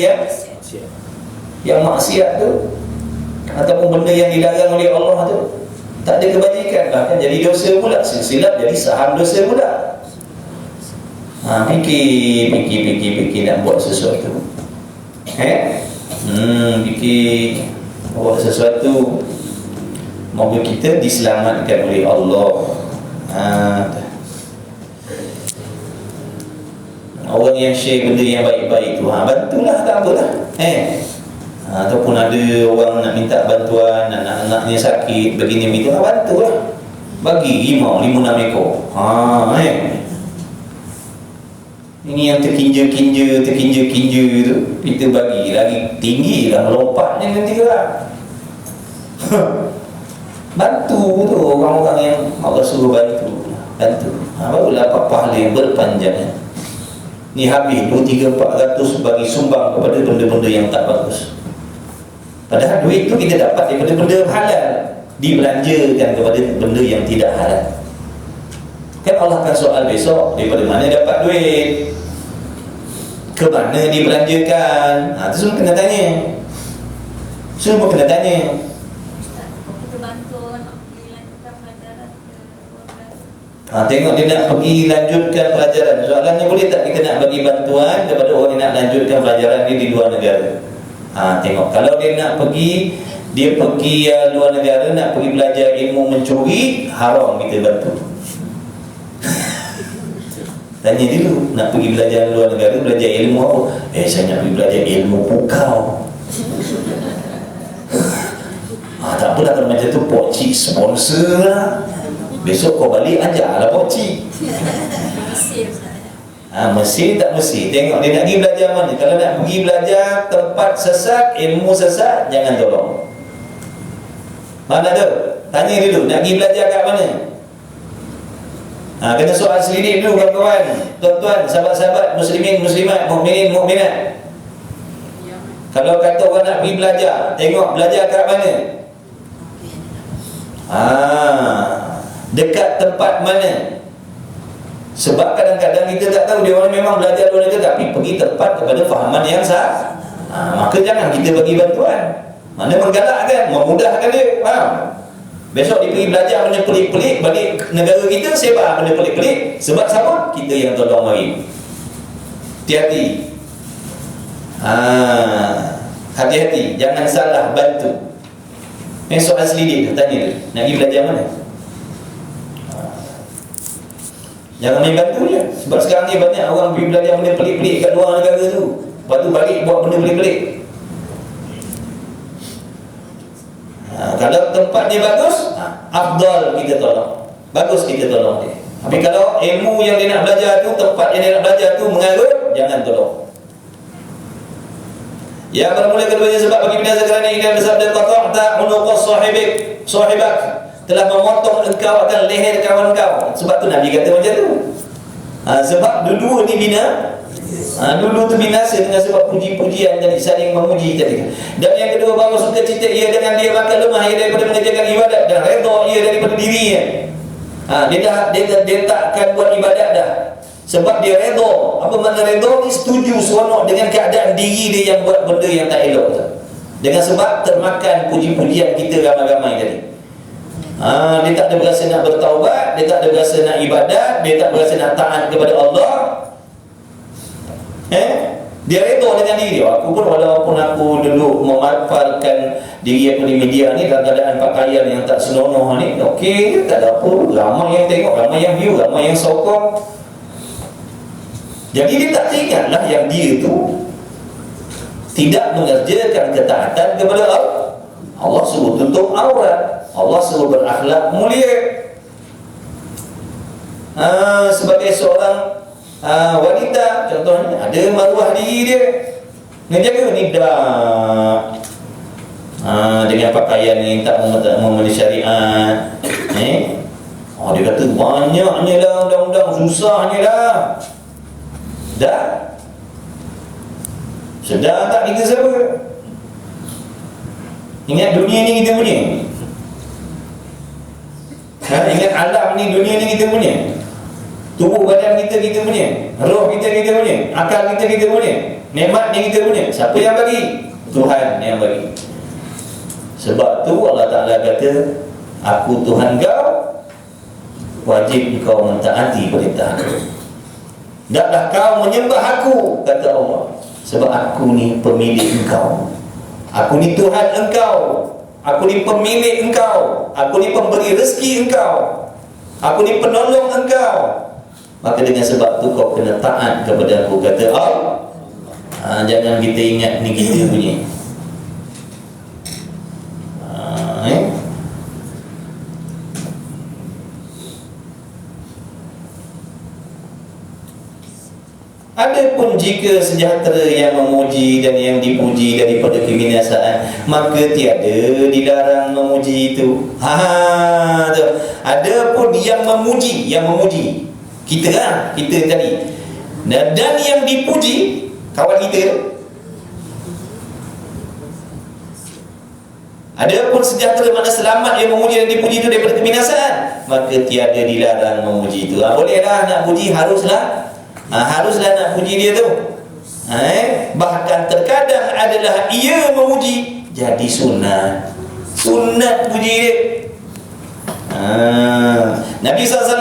[SPEAKER 1] yang maksiat tu, ataupun benda yang dilarang oleh Allah tu, tak ada kebajikan, bahkan jadi dosa pula. Silap jadi saham dosa pula. Fikir nak buat sesuatu. Fikir buat sesuatu, moga kita diselamatkan oleh Allah. Orang yang share benda yang baik-baik tu, bantulah, tak apalah. Ataupun ada orang nak minta bantuan, anak-anaknya sakit begini begitu, bantulah. Bagi rimau 5-6 ekor. Ini yang terkinja-kinja tu, kita bagi lagi tinggi lah, melompatnya nanti gerak. Bantu tu orang-orang yang Allah suruh bantu. Barulah pahala yang berpanjang. Ni habis 200-400 bagi sumbang kepada benda-benda yang tak bagus. Padahal duit tu kita dapat daripada benda halal, dibelanjakan kepada benda yang tidak halal. Kan Allah akan soal besok, daripada mana dapat duit, ke mana dibelanjakan. Itu semua kena tanya. Semua kena tanya. Tengok dia nak pergi lanjutkan pelajaran. Soalannya, boleh tak kita nak bagi bantuan kepada orang yang nak lanjutkan pelajaran dia di luar negara? Tengok, kalau dia nak pergi, dia pergi luar negara, nak pergi belajar ilmu mencuri, haram kita bantu. Tanya dulu, nak pergi belajar luar negara, belajar ilmu apa? Saya nak pergi belajar ilmu pukau. Tak apalah kalau macam tu, pokcik sponsor lah. Besok kau balik ajarlah pokcik. Mesir tak Mesir, tengok dia nak pergi belajar mana. Kalau nak pergi belajar tempat sesat, ilmu sesat, jangan tolong. Mana tu? Tanya dulu, nak pergi belajar kat mana? Kena soal selidik dulu kawan-kawan, tuan-tuan, sahabat-sahabat, muslimin, muslimat, mukminin, mukminat. Kalau kata orang nak pergi belajar, tengok belajar kat mana? Dekat tempat mana? Sebab kadang-kadang kita tak tahu, dia orang memang belajar luar negara tapi pergi tempat kepada fahaman yang sah. Maka jangan kita bagi bantuan. Mana menggalakkan, memudahkan dia. Besok dia pergi belajar benda pelik-pelik, balik negara kita sebar benda pelik-pelik. Sebab siapa? Kita yang tolong mari. Hati-hati. Hati-hati, jangan salah bantu. Soal selidik, tanya dia, nak pergi belajar mana? Jangan main bantu je. Sebab sekarang ni banyak orang pergi belajar benda pelik-pelik kat luar negara tu, lepas tu balik buat benda pelik-pelik. Kalau tempat dia bagus, afdal kita tolong, bagus kita tolong dia. Tapi kalau ilmu yang dia nak belajar tu, tempat yang dia nak belajar tu mengarut, jangan tolong. Yang bermula keduanya, sebab bagi binasa kerana ini bersabda, qata'ta unuqa sahibak, telah memotong engkau akan leher kawan kau. Sebab tu Nabi kata macam tu. Sebab dua-dua ni bina. Dulu tu binasa dengan sebab puji-pujian dan saling memuji tadi. Dan yang kedua, bahawa suka cita ia dengan dia makan lemah ia daripada mengerjakan ibadat, dan redha ia daripada dirinya. Dia takkan buat ibadat dah. Sebab dia redha. Apa makna redha ni? Setuju, seronok dengan keadaan diri dia yang buat benda yang tak elok tu. Dengan sebab termakan puji-pujian kita ramai-ramai tadi. Dia tak ada berasa nak bertaubat, dia tak ada berasa nak ibadat, dia tak berasa nak taat kepada Allah. Dia redha dengan diri dia. Aku pun walaupun aku dulu memanfaatkan diri aku di media ni dalam keadaan pakaian yang tak senonoh ni, okey, tak ada apa, ramai yang tengok, ramai yang view, ramai yang sokong. Jadi dia tak ingatlah yang dia tu tidak mengerjakan ketaatan kepada Allah. Allah suruh tutup aurat, Allah suruh berakhlak mulia. Sebagai seorang wanita, contohnya ada maruah diri dia, ngejaga ni dah dengan pakaian yang tak memenuhi syariat. Dia kata banyaknya lah undang-undang, susahnya lah. Dah sedar tak kita siapa? Ingat dunia ni kita punya. Ingat alam ni, dunia ni kita punya. Tubuh badan kita punya, roh kita punya, akal kita punya, nikmat ni kita punya. Siapa yang bagi? Tuhan yang bagi. Sebab tu Allah Ta'ala kata, aku Tuhan kau, wajib kau mentaati perintah aku. Taklah kau menyembah aku, kata Allah, sebab aku ni pemilik engkau. Aku ni Tuhan engkau, aku ni pemilik engkau, aku ni pemberi rezeki engkau, aku ni penolong engkau. Maka dengan sebab tu kau kena taat kepada aku, kata Allah. Jangan kita ingat ni kita punya. Adapun jika sejahtera yang memuji dan yang dipuji daripada kebinasaan, maka tiada dilarang memuji itu. Tu. Adapun yang memuji kita kita tadi. Dan yang dipuji kawan kita. Adapun sejahtera makna selamat yang memuji dan dipuji itu daripada kebinasaan, maka tiada dilarang memuji itu. Bolehlah nak puji, haruslah nak puji dia tu. Bahkan terkadang adalah ia memuji jadi sunat puji dia. Nabi SAW,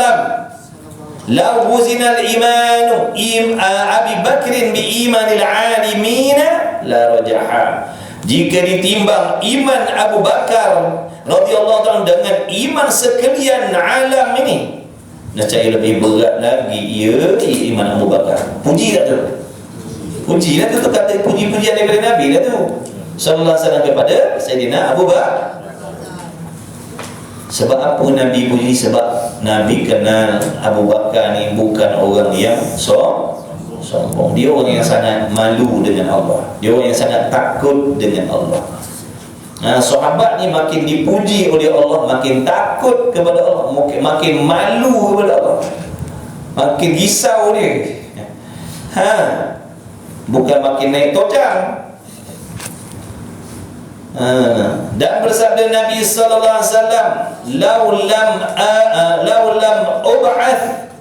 [SPEAKER 1] "Lau wuzinal imanu Abi Bakrin bi imanil alimina la rajaha." Jika ditimbang iman Abu Bakar radhiyallahu ta'ala dengan iman sekalian alam ini, nescaya lebih berat lagi iman Abu Bakar. Puji tak tu? Puji lah tu kata puji-pujian daripada Nabi lah tu sallallahu alaihi wasallam kepada Sayyidina Abu Bakar. Sebab apa Nabi puji? Sebab Nabi kenal Abu Bakar ni bukan orang yang sombong. Dia orang yang sangat malu dengan Allah. Dia orang yang sangat takut dengan Allah. Sahabat ni makin dipuji oleh Allah, makin takut kepada Allah, makin malu kepada Allah, makin risau dia. Bukan makin naik tojang. Dan bersabda Nabi sallallahu alaihi wasallam, "Lau lam ub'ath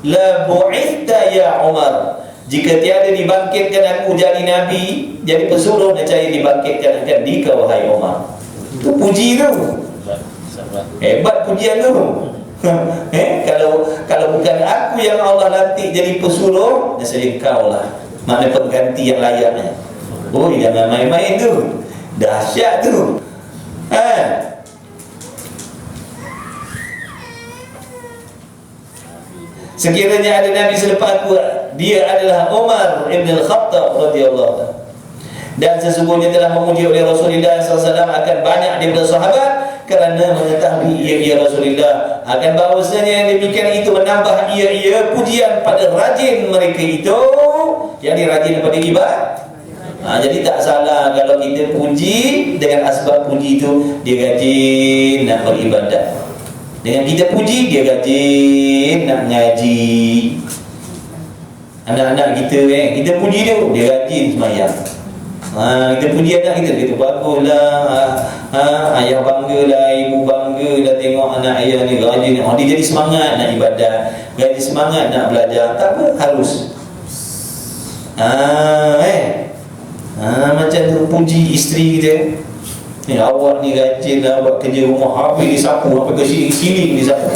[SPEAKER 1] la bu'ithta ya Umar." Jika tiada dibangkitkan aku jadi Nabi, jadi pesuruh, nescaya dibangkitkan akan di kau, wahai Umar. Itu puji tu. Hebat pujian tu. Kalau bukan aku yang Allah lantik jadi pesuruh, nescaya kau lah. Mana pengganti yang layaknya. Jangan main-main tu. Dahsyat tu. Sekiranya ada Nabi selepas aku, dia adalah Umar ibn al-Khattab radhiyallahu anhu. Dan sesungguhnya telah memuji oleh Rasulullah SAW akan banyak daripada sahabat, kerana mengetahui ia Rasulullah akan bahawasanya yang demikian itu menambah ia pujian pada rajin mereka itu, yang rajin pada ibadah. Jadi tak salah kalau kita puji dengan asbab puji itu dia rajin nak beribadat. Dengan kita puji dia rajin nak ngaji. Anak-anak kita kita puji dia rajin sembahyang. Kita puji anak kita baguslah, ayah banggalah, ibu banggalah tengok anak ayah ni rajin. Dia jadi semangat nak ibadat, jadi semangat nak belajar. Tak apa, harus. Macam tu puji isteri kita. Awak ni rajin lah buat kerja rumah, habis disapu, sampai ke siling disapu.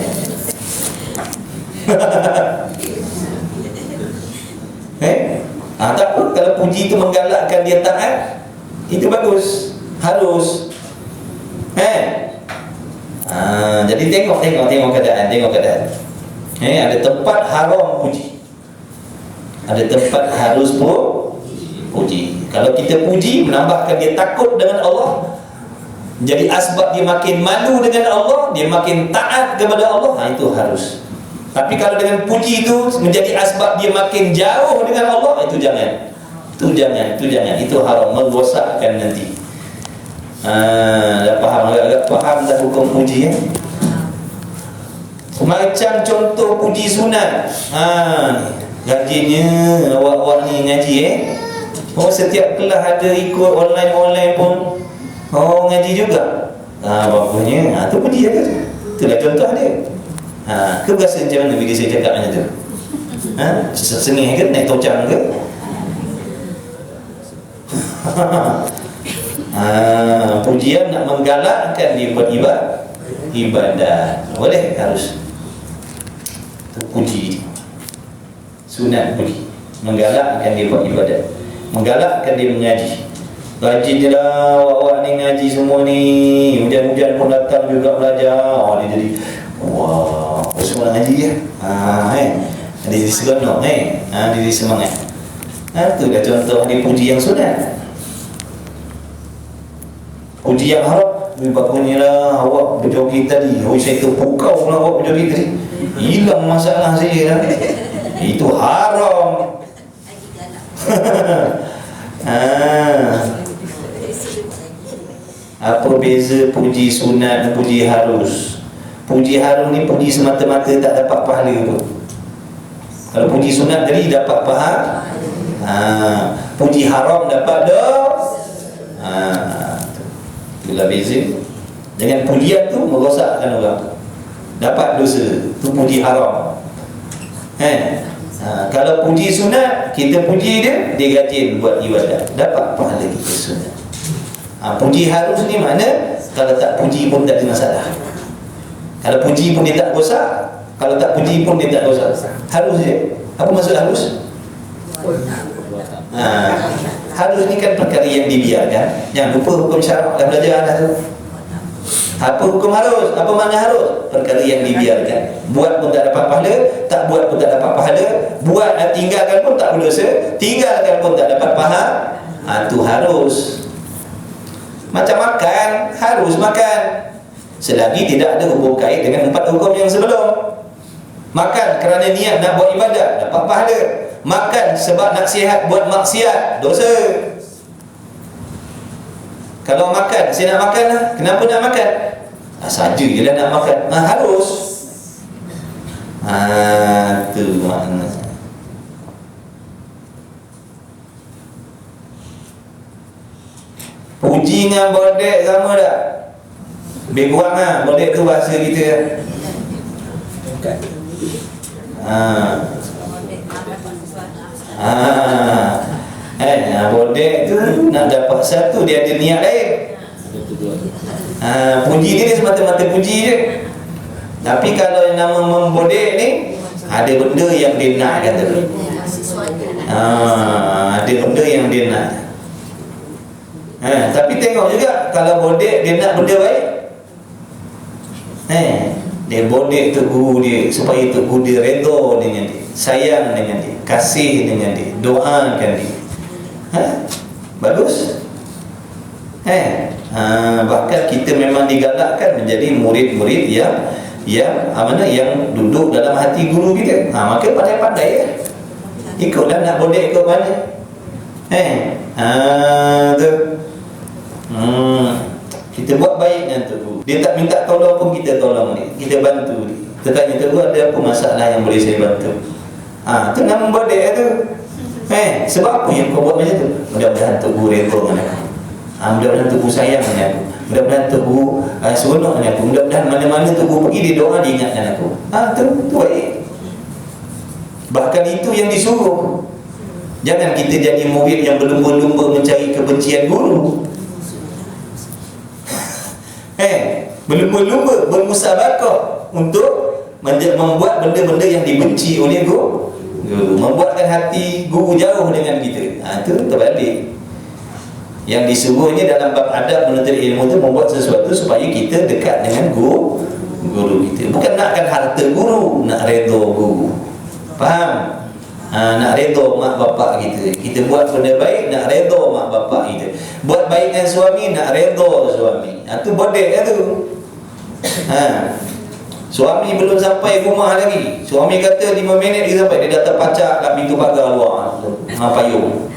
[SPEAKER 1] Tak apa, kalau puji itu menggalakkan dia taat, itu bagus, harus. Jadi tengok keadaan. Ada tempat haram puji, ada tempat harus puji. Kalau kita puji, menambahkan dia takut dengan Allah, jadi asbab dia makin malu dengan Allah, dia makin taat kepada Allah. Itu harus. Tapi kalau dengan puji itu menjadi asbab dia makin jauh dengan Allah, itu jangan. Itu haram, merosakkan nanti. Dah faham, agak faham dah hukum puji Macam contoh puji sunat. Rajinnya awak ni ngaji setiap kelas ada ikut online pun ngaji juga. Bagusnya. Tu puji ke tu? Itulah contoh dia. Kau rasa macam mana bila saya cakap macam tu? Sengih ke? Naik tojang ke? Pujian nak menggalakkan dia buat ibadah. Boleh? Harus. Itu puji. Sunat puji. Menggalakkan dia buat ibadah, menggalakkan dia mengaji. Rajin je lah awak-awak ni ngaji semua ni. Hujan-hujan pun datang juga belajar. Dia jadi wah, semua nak ngaji ya. Dia jadi seronok dia jadi semangat. Tu dah contoh dia puji yang sunat. Puji yang haram, bagusnya lah awak berjoget tadi. Saya terpukau pula awak berjoget tadi. Hilang masalah saya dah. Itu haram. Apa beza puji sunat dan puji harus? Puji harus ni puji semata-mata tak dapat pahala tu. Kalau puji sunat tadi dapat pahala. Puji haram dapat dosa. Itulah beza. Dengan pujian tu merosakkan orang, dapat dosa. Tu puji haram. Kalau puji sunat, kita puji dia, dia rajin buat ibadah, dapat pahala kita sunat. Puji harus ni mana? Kalau tak puji pun tak ada masalah. Kalau puji pun dia tak rosak, kalau tak puji pun dia tak rosak. Harus je. Apa maksud harus? Harus ni kan perkara yang dibiarkan. Jangan lupa hukum syarak dah belajar dah tu. Apa hukum harus? Apa makna harus? Perkara yang dibiarkan. Buat pun tak dapat pahala, tak buat pun tak dapat pahala. Buat tinggalkan pun tak berdosa, tinggalkan pun tak dapat pahala. Tu harus. Macam makan, harus makan selagi tidak ada hubung kait dengan 4 hukum yang sebelum. Makan kerana niat nak buat ibadah, dapat pahala. Makan sebab nak sihat, buat maksiat, dosa. Kalau makan, saya nak makan lah. Kenapa nak makan? Saja je lah nak makan. Harus. Tu makna. Puji dengan bodek sama tak? Lebih kurang lah. Bodek tu bahasa kita. Bodek tu nak dapat satu, dia ada niat lain. Puji dia semata-mata puji je. Tapi kalau yang nama membodek ni, ada benda yang dia nak kata. Ada benda yang dia nak. Tapi tengok juga, kalau bodek dia nak benda baik, dia bodek tu guru dia supaya tu guru dia redha dengan dia, sayang dengan dia, kasih dengan dia, doakan dia. Bagus. Bahkan kita memang digalakkan menjadi murid-murid yang duduk dalam hati guru kita. Maka pandai-pandai ya. Ikutlah nak bodek ikut mana. Tu. Kita buat baik dengan tu guru. Dia tak minta tolong pun kita tolong dia. Kita bantu dia. Kita tanya tu guru, ada apa masalah yang boleh saya bantu? Tu nama bodek tu. Sebab apa yang kau buat macam tu? Mudah-mudahan tu guru redha dengan aku. Mudah-mudahan tu guru sayang dengan aku. Mudah-mudahan tu guru seronok dengan aku. Mudah-mudahan mana-mana tu guru pergi, dia doa, dia ingatkan aku. Tu baik. Bahkan itu yang disuruh. Jangan kita jadi murid yang berlumba-lumba mencari kebencian guru. Berlumba-lumba, bermusabaqah untuk membuat benda-benda yang dibenci oleh guru, membuatkan hati guru jauh dengan kita. Itu terbalik. Yang disuruhnya dalam bab adab menuntut ilmu itu membuat sesuatu supaya kita dekat dengan guru kita. Bukan nakkan harta guru, nak redha guru. Faham? Nak redha mak bapak kita. Kita buat benda baik, nak redha mak bapak kita. Buat baik dengan suami, nak redha suami. Itu bodek lah tu. Suami belum sampai rumah lagi, suami kata 5 minit dia sampai, dia dah terpacak kat pintu pagar luar payung.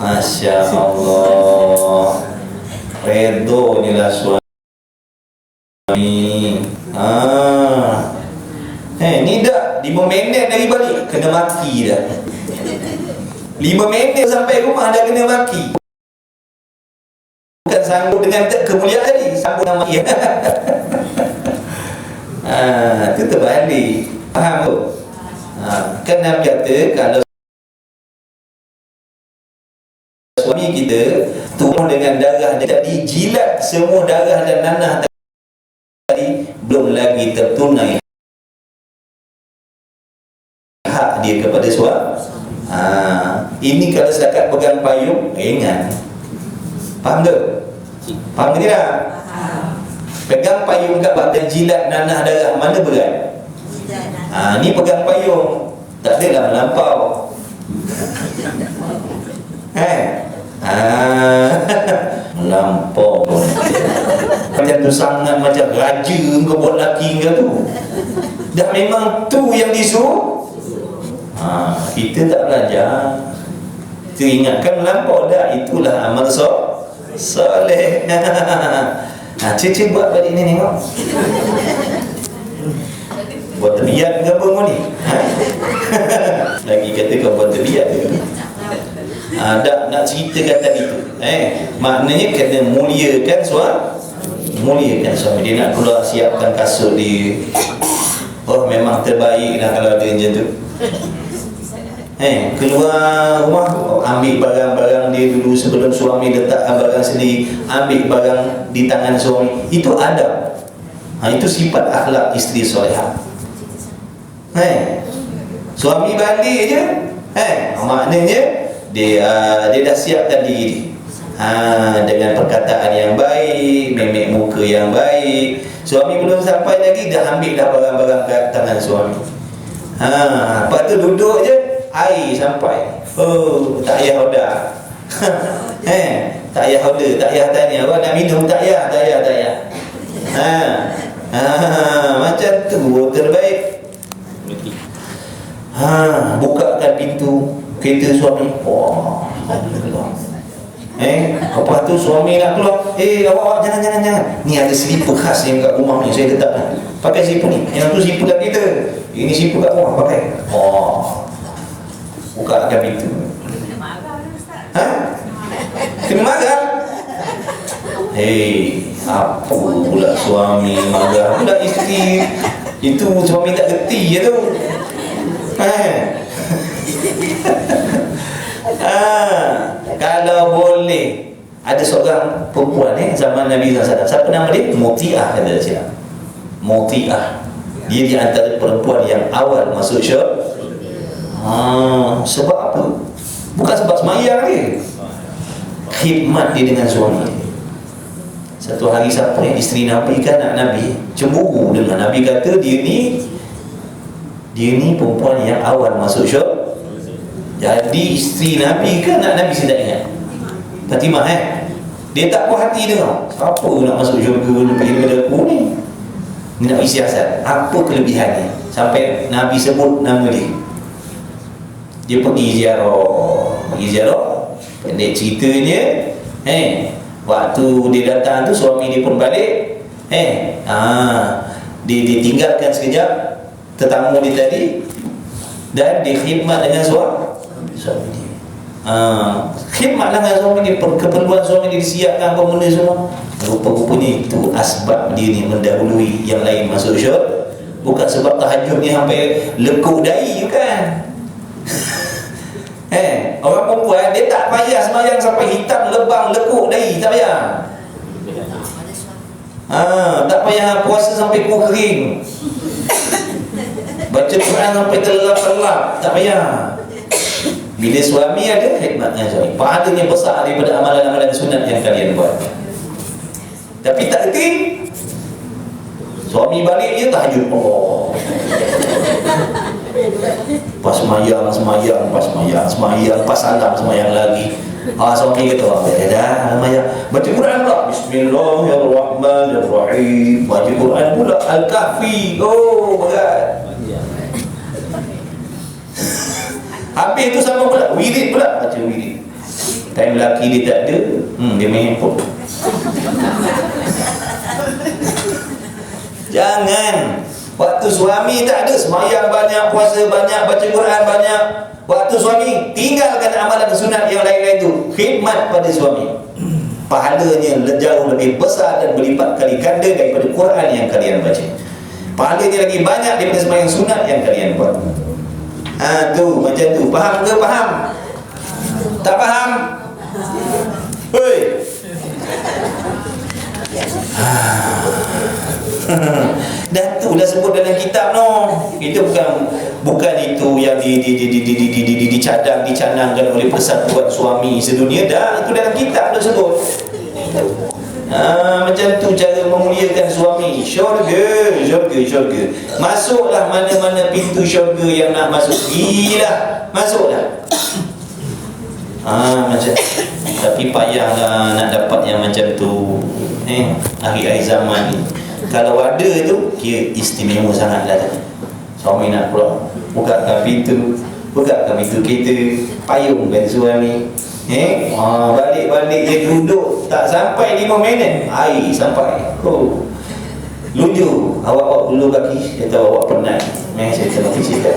[SPEAKER 1] Masya Allah, redha lah suami. Ni dah 5 minit dari balik kena maki dah. 5 minit sampai rumah dah kena maki. Bukan sanggup dengan kemuliaan tadi, sanggup dengan maki. Itu terbalik. Faham tu? Kan Nabi kata kalau suami kita turun dengan darah jadi jilat semua darah dan nanah tadi, belum lagi tertunai hak dia kepada suami. Ini kalau setakat pegang payung, ingat. Faham tak? Faham ke tidak? Pegang payung kat badan jilat nanah darah, mana berat? Ni pegang payung, tak adalah melampau. Melampau macam tu sangat macam raja kau buat laki kau tu. Dah memang tu yang disuruh. Kita tak belajar. Kita ingatkan melampau dah. Itulah amal soleh. Cik buat balik ni tengok. Buat terbiat ke apa kau ni? Lagi kata kau buat terbiat ke? Nak ceritakan tadi tu. Maknanya kena muliakan muliakan suami. Dia nak keluar siapkan kasut dia. Oh memang terbaik lah kalau ada macam tu. Keluar rumah, ambil barang-barang dia dulu sebelum suami letak barang sendiri. Ambil barang di tangan suami. Itu adab. Itu sifat akhlak isteri solehah. Suami balik je, maknanya dia dah siapkan diri dengan perkataan yang baik, memek muka yang baik. Suami belum sampai lagi dah ambil dah barang-barang kat tangan suami. Lepas tu duduk je, air sampai. Tak payah order. Tak payah order, tak payah tanya awak nak minum, tak payah. Macam tu terbaik. Bukakan pintu kereta suami. Lepas tu suami nak keluar. Awak jangan. Ni ada slipper khas yang kat rumah ni saya letakkan. Pakai slipper ni. Yang tu slipper kat kita. Ini slipper kat rumah pakai. Bukakan pintu. Kena marah. Apa pula suami marah pula isteri. Itu suami tak reti je tu. Kalau boleh, ada seorang perempuan zaman Nabi SAW. Siapa nama dia? Muti'ah kata dia. Muti'ah. Dia di antara perempuan yang awal masuk syurga. Sebab apa? Bukan sebab semayang dia. Khidmat dia dengan suami. Satu hari siapa yang isteri Nabi kan anak Nabi cemburu dengan Nabi, kata dia ni perempuan yang awal masuk syurga. Jadi isteri Nabi ke anak Nabi saya tak ingat. Fatimah dia tak puas hati dengar. Siapa nak masuk syurga lebih daripada aku ni? Ni nak siasat. Apa kelebihannya sampai Nabi sebut nama dia? Dia pergi ziarah. Pendek ceritanya, waktu dia datang tu suami dia pun balik. Dia tinggalkan sekejap tetamu dia tadi dan dia khidmat dengan suami dia. Khidmat dengan suami dia, keperluan suami dia disiapkan apa benda semua. Rupa-rupanya itu asbab dia ni mendahului yang lain masuk syurga. Bukan sebab tahajud ni sampai lekuk dahi, bukan. Orang perempuan dia tak payah sembahyang sampai hitam lebang lekuk dahi, tak payah. Tak payah puasa sampai kuku kering. Baca Quran sampai terlelap-terlap, tak payah. Bila suami ada khidmatnya suami, pahalanya besar daripada amalan-amalan sunat yang kalian buat. Tapi tak reti, suami balik je tahajud. Pas semayang, pas salam semayang lagi. Suami kata, dah semayang, baca Quran pula, Bismillahirrahmanirrahim. Baca Quran pula, Al-Kahfi. Berat. Habis tu sama pula, wirid pula, baca wirid. Time lelaki dia tak ada, dia main handphone. Jangan. Waktu suami tak ada, semayang banyak, puasa banyak, baca Quran banyak. Waktu suami, tinggalkan amalan sunat yang lain-lain tu, khidmat pada suami. Pahalanya jauh lebih besar dan berlipat kali ganda daripada Quran yang kalian baca. Pahalanya lagi banyak daripada semayang sunat yang kalian buat. Tu macam tu. Faham ke? Faham? Tak faham? Datuk dah sebut dalam kitab Itu bukan itu yang dicanangkan oleh persatuan suami sedunia. Dah, itu dalam kitab dah sebut. Macam tu cara memuliakan suami. Syurga. Masuklah mana-mana pintu syurga yang nak masuk. Gilah, masuklah. Macam tapi payahlah nak dapat yang macam tu. Akhir-akhir zaman ni kalau ada tu kira istimewa sangatlah. Suami nak pula bukakan pintu kita, payungkan suami. Balik-balik dia duduk tak sampai 5 minit air sampai. Luju awak dulu kaki, kata awak penat. Saya tengok cerita.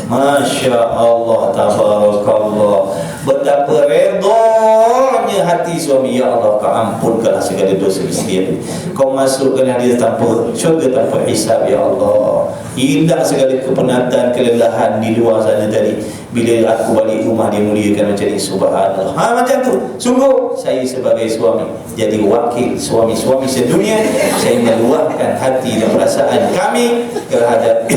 [SPEAKER 1] Masya Allah, tabarakallah, betapa redanya hati suami. Ya Allah, kau ampunkanlah segala dosa isteri, kau masukkan dia tanpa syurga, tanpa hisab. Ya Allah, hilang segala kepenatan, kelelahan di luar sana tadi. Bila aku balik rumah dia muliakan macam ni, subhanallah. Macam tu. Sungguh saya sebagai suami jadi wakil suami-suami sedunia. Saya meluahkan hati dan perasaan kami terhadap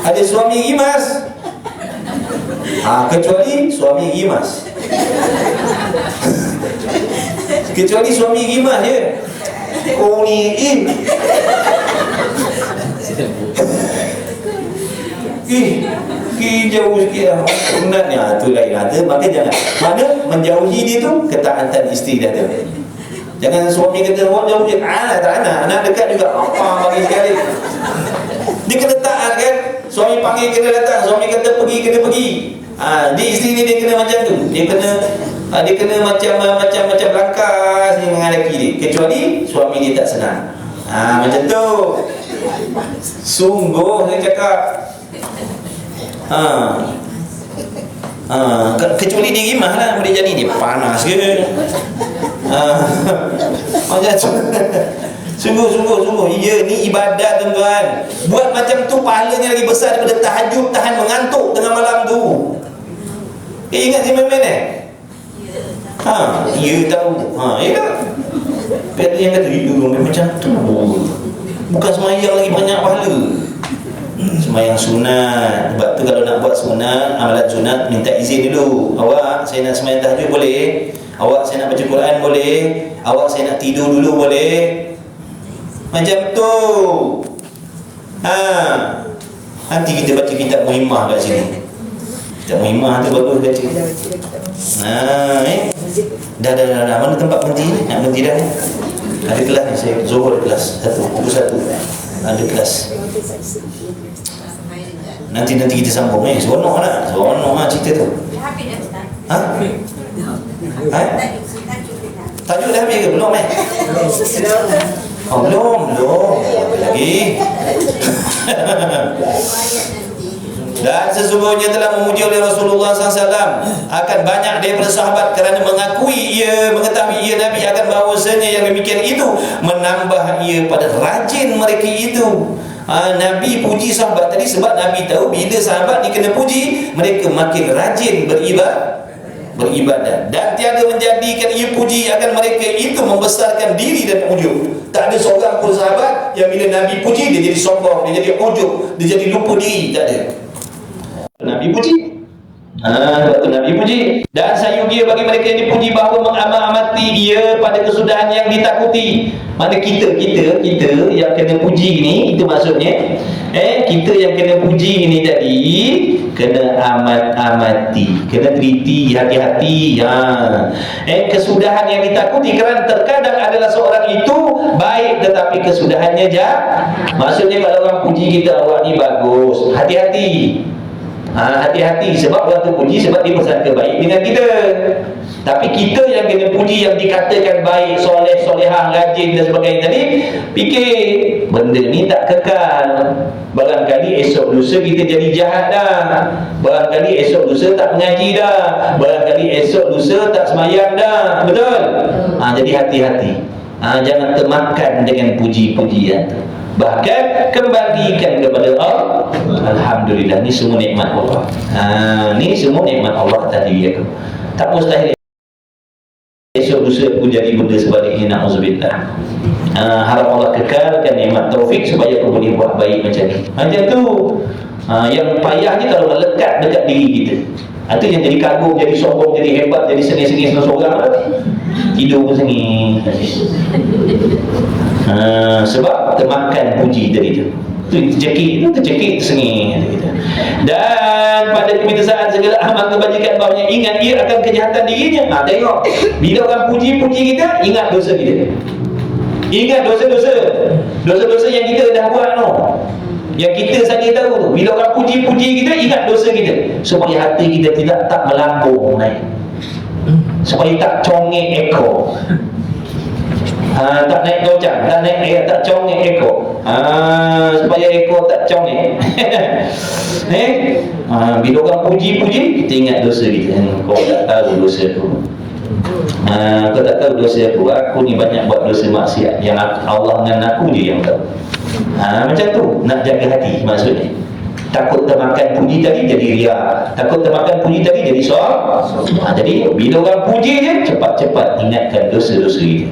[SPEAKER 1] ada suami rimas. Kecuali suami rimas. Kecuali suami rimas je. Jauh sikit lah penatnya. Itu lain lah. Maka jangan. Mana menjauhi dia tu ketaatan isteri dah tu. Jangan suami kata awak jauh je. Tak nak dekat juga. Bagi sekali. Dia kena taat kan. Suami panggil kena datang, suami kata pergi kena pergi. Dia isteri ni dia kena macam tu. Dia kena macam langkas dengan lelaki dia. Kecuali suami dia tak senang. Macam tu. Sungguh saya cakap. Kecuali dia rimah lah, boleh jadi dia panas ke. Macam tu. Sungguh. Ya, ni ibadat tuan-tuan. Buat macam tu pahalanya lagi besar daripada tahajud tahan mengantuk tengah malam tu. Ingat si Memen ya tahu. Ya tak? Ada yang kata macam tu. Bukan semayang lagi banyak pahala. Semayang sunat. Sebab tu kalau nak buat sunat, amalan sunat, minta izin dulu. Awak saya nak semayang tahajud boleh? Awak saya nak baca Quran boleh? Awak saya nak tidur dulu boleh? Macam tu. Nanti kita baca kitab Muhimmah kat sini. Kitab Muhimmah tu bagus baca. Dah. Mana tempat berhenti ni? Nak berhenti dah. Ada kelas ni, saya Zuhur kelas 1, pukul 1. Ada kelas. Nanti kita sambung seronok lah cerita tu. Tajuk dah habis ke? Belum belum lagi. Dan sesungguhnya telah memuji oleh Rasulullah SAW akan banyak daripada sahabat kerana mengetahui ia Nabi akan bahawasanya yang demikian itu menambah ia pada rajin mereka itu. Nabi puji sahabat tadi sebab Nabi tahu bila sahabat ni kena puji, mereka makin rajin beribadah dan tiada menjadikan ia puji akan mereka itu membesarkan diri dan ujub. Tak ada seorang pun sahabat yang bila Nabi puji dia jadi sombong, dia jadi ujub, dia jadi lupa diri. Tak ada. Nabi puji. Nabi puji. Dan sayugia bagi mereka yang dipuji bahawa mengamati dia pada kesudahan yang ditakuti. Mana kita yang kena puji ni, itu maksudnya kita yang kena puji ni tadi kena amati, kena teliti, hati-hati. Kesudahan yang ditakuti kerana terkadang adalah seorang itu baik tetapi kesudahannya jahat. Maksudnya kalau orang puji kita, awak ni bagus, hati-hati. Hati-hati sebab orang tu puji sebab dia bersangka baik dengan kita. Tapi kita yang kena puji, yang dikatakan baik, soleh, solehah, rajin dan sebagainya tadi, fikir benda ni tak kekal. Barangkali esok lusa kita jadi jahat dah. Barangkali esok lusa tak mengaji dah. Barangkali esok lusa tak semayang dah. Betul? Jadi hati-hati. Jangan termakan dengan puji-pujian. Bahkan kembalikan kepada Allah. Alhamdulillah, ni semua nikmat Allah. Ni semua nikmat Allah tadi. Tak mustahil. dosa aku jadi benda sebaliknya, na'udzubillah. Harap Allah kekalkan nikmat taufik supaya aku boleh buat baik macam ni. Macam tu. Yang payahnya kalau melekat dekat diri kita. Itu yang jadi kagum, jadi sombong, jadi hebat, jadi sengih-sengih seorang lah. Tidur pun sengih. Sebab termakan puji tadi tu. Tercekik, sengih. Dan pada kebiasaan segala amal kebajikan bawahnya, ingat ia akan kejahatan dirinya. Tengok, bila orang puji-puji kita, ingat dosa kita. Ingat dosa-dosa yang kita dah buat no. Yang kita saja tahu tu. Bila orang puji-puji kita, ingat dosa kita, supaya hati kita tak melambung naik, supaya tak congek ekor. Tak naik gojang, tak congek ekor. Supaya ekor tak congek. Bila orang puji-puji, kita ingat dosa kita. Kau tak tahu dosa tu. Kau tak tahu dosa aku ni banyak buat dosa maksiat yang Allah dengan aku je yang tahu. Macam tu, nak jaga hati maksudnya. Takut termakan puji tadi jadi riak, takut termakan puji tadi jadi soal. Jadi bila orang puji je, cepat-cepat ingatkan dosa-dosa kita.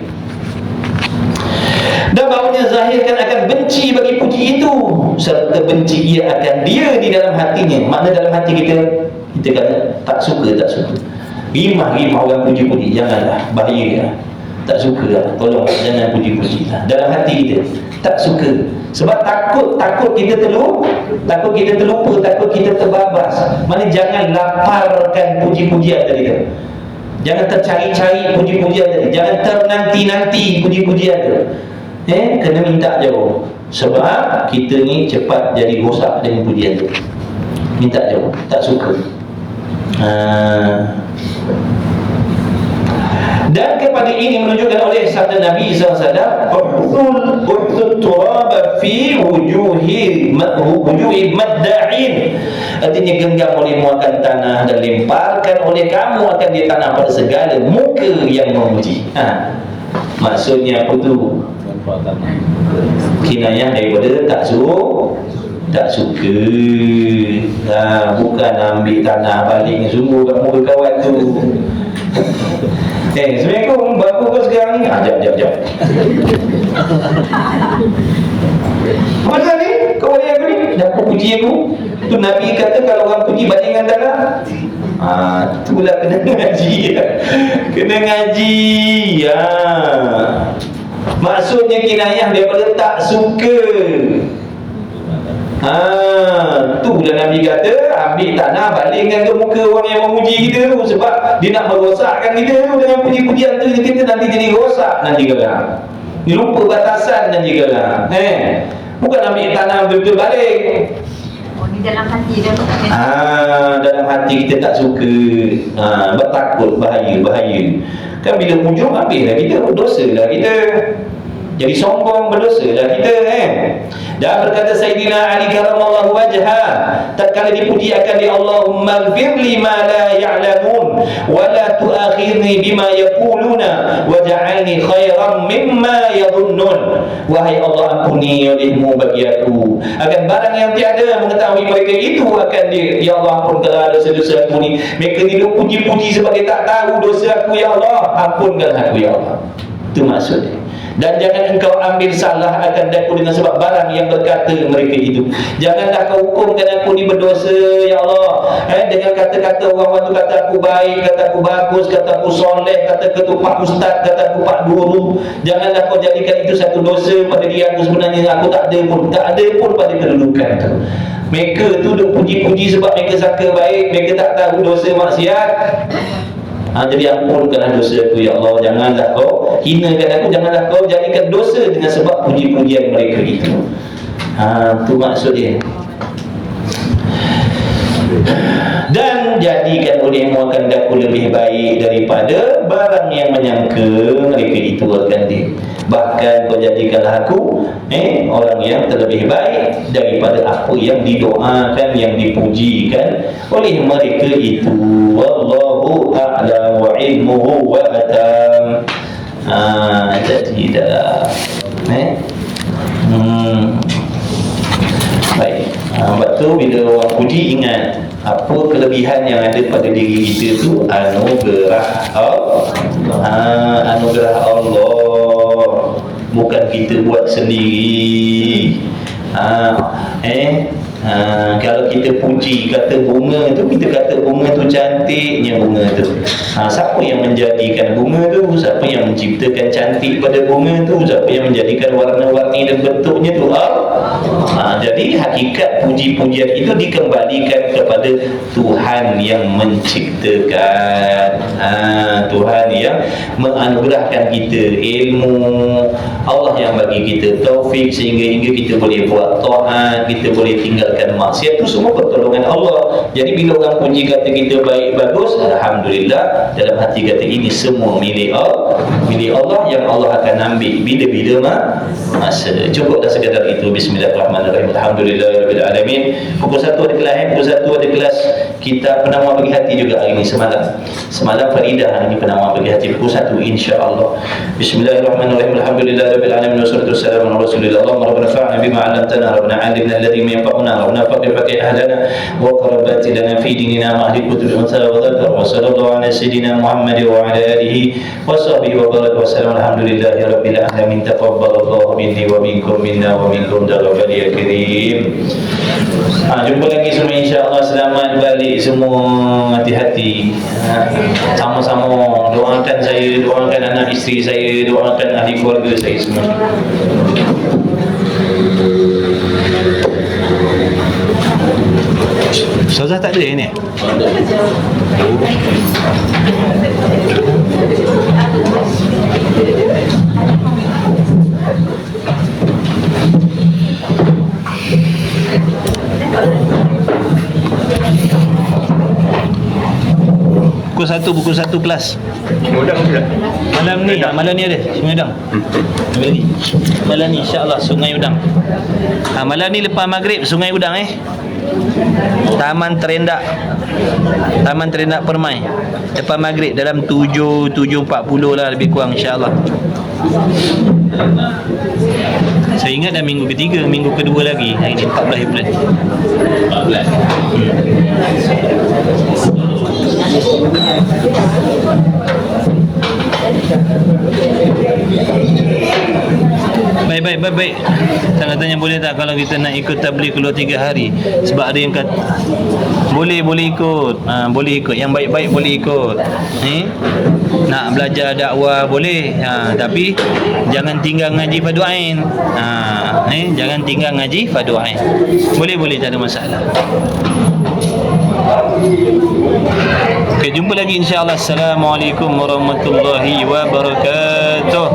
[SPEAKER 1] Dan bawahnya zahirkan akan benci bagi puji itu, serta benci ia akan dia di dalam hatinya. Makna dalam hati kita kata tak suka. Rimah orang puji-puji, janganlah, bahaya lah. Tak suka lah, tolong jangan puji-puji lah. Dalam hati kita tak suka. Sebab takut kita terlupa, takut kita terbabas. Maknanya jangan laparkan puji-pujian tadi tu. Jangan tercari-cari puji-pujian tadi. Jangan ternanti-nanti puji-pujian tu. Kena minta jauh. Sebab kita ni cepat jadi rosak dengan pujian tu. Minta jauh, tak suka. Dan kepada ini menunjukkan oleh sabda Nabi SAW, Uhthul turaba fi wujuhi madda'in. Artinya genggam oleh muakan tanah dan lemparkan oleh kamu akan di tanah pada segala muka yang memuji. Maksudnya apa tu? Kinayah daripada tak suka. Bukan ambil tanah balik sungguh kat muka kawan tu. Assalamualaikum, baku kau sekarang ni? Jap. Macam ni? Kau boleh aku ni? Dah aku puji aku. Tu Nabi kata kalau orang puji bandingkan tanah. Itulah kena ngaji. Kena ngaji. Maksudnya kinayah daripada tak suka. Itulah Nabi kata ambil tanah balikkan ke muka orang yang memuji kita tu. Sebab dia nak merosakkan kita tu. Dengan puji-pujian tu kita nanti jadi rosak nanti kalau lupa batasan nanti kalau bukan ambil tanah betul-betul balik.
[SPEAKER 2] Di dalam hati dia
[SPEAKER 1] dalam hati kita tak suka. Bertakut bahaya. Kan bila hujung habislah kita, dosa lah kita. Jadi sombong, berdosa lah kita. Dan berkata Sayyidina Ali karamallahu wajhah, tatkala dipuji akan di Allahumma ighfirli ma la ya'lamun wa la tu'akhirni bima yaquluna waj'alni khairan mimma yadhunnun. Wahai Allah, ampuni olehmu bagi aku akan barang yang tiada mengetahui mereka itu akan dia. Ya Allah, ampunkanlah dosa-dosa aku ni. Mereka ni puji-puji sebab dia tak tahu dosa aku. Ya Allah, ampunkanlah aku. Ya Allah. Itu maksudnya. Dan jangan engkau ambil salah akan aku dengan sebab barang yang berkata mereka itu. Janganlah kau hukumkan aku ni berdosa, ya Allah, dengan kata-kata orang tu kata aku baik, kata aku bagus, kata aku soleh, kata ketupat ustaz, kata aku pak guru. Janganlah kau jadikan itu satu dosa pada diri aku. Sebenarnya aku tak ada pun pada kedudukan tu. Mereka tu duk puji-puji sebab mereka sangka baik, mereka tak tahu dosa maksiat. Jadi ampunkanlah dosa aku, ya Allah. Janganlah kau hinakan aku, janganlah kau jadikan dosa dengan sebab puji-pujian mereka itu. Itu maksudnya. Dan jadikan olehmu akan daku lebih baik daripada barang yang menyangka mereka itu akan di. Bahkan kau jadikanlah aku orang yang terlebih baik daripada apa yang didoakan, yang dipujikan oleh mereka itu. Wallahu a'lam wa ilmuhu wa atam. Jadi dah baik. Sebab tu bila orang puji ingat apa kelebihan yang ada pada diri kita tu? Anugerah anugerah Allah, bukan kita buat sendiri. Kalau kita puji kata bunga tu, kita kata bunga tu cantiknya bunga tu. Siapa yang menjadikan bunga tu? Siapa yang menciptakan cantik pada bunga tu? Siapa yang menjadikan warna-warni dan bentuknya tu? Jadi hakikat puji-pujian itu dikembalikan kepada Tuhan yang menciptakan, Tuhan yang menganugerahkan kita ilmu, Allah yang bagi kita taufik sehingga kita boleh buat taat, kita boleh tinggalkan maksiat. Itu semua pertolongan Allah. Jadi bila orang puji kata kita baik bagus, alhamdulillah, dalam hati kata ini semua milik Allah yang Allah akan ambil bila-bila masa. Cukuplah sekadar itu. Bismillahirrahmanirrahim. Alhamdulillahirabbil alamin. Pukul 1 ada kelas, pukul 1 ada kelas kita penawar bagi hati juga hari ini. Semalam Faridah, hari ini penawar bagi hati pukul 1 insya-Allah. Bismillahirrahmanirrahim. Alhamdulillahirabbil alamin wassalatu wassalamu ala Rasulillah. Allahumma rabbana fa'alna bima 'allamtana, rabbana 'allimna alladhi yanfa'una, rabbana faqih ahlana wa qarabati lana fi dinina ma ahli kutub unsa wa dhakar wa sallallahu ala sayyidina Muhammad wa ala alihi wa sahbihi wa baraka wa sallam. Alhamdulillahirabbil alamin. Taqabbalallahu minni wa minkum minna wa minkum taqabbal ya karim. Jumpa lagi semua insya-Allah. Selamat balik semua, hati-hati. Sama-sama doakan saya, doakan anak isteri saya, doakan ahli keluarga saya semua. Ustazah tak ada ni? Buku satu kelas. Malam ni ada Sungai Udang. Malam ni insya-Allah Sungai Udang. Malam ni lepas maghrib Sungai Udang Taman Terendak Permai. Lepas maghrib dalam 7.40 lah lebih kurang insya-Allah. Saya ingat dah minggu ketiga, minggu kedua lagi. Hari ni 14 April. 14. Baik. Saya tanya boleh tak kalau kita nak ikut tabligh keluar 3 hari? Sebab ada yang kata boleh ikut. Boleh ikut. Yang baik-baik boleh ikut. Nak belajar dakwah boleh. Tapi jangan tinggal ngaji fardu ain. Jangan tinggal ngaji fardu ain. Boleh tak ada masalah. Okey, jumpa lagi insya-Allah. Assalamualaikum warahmatullahi wabarakatuh.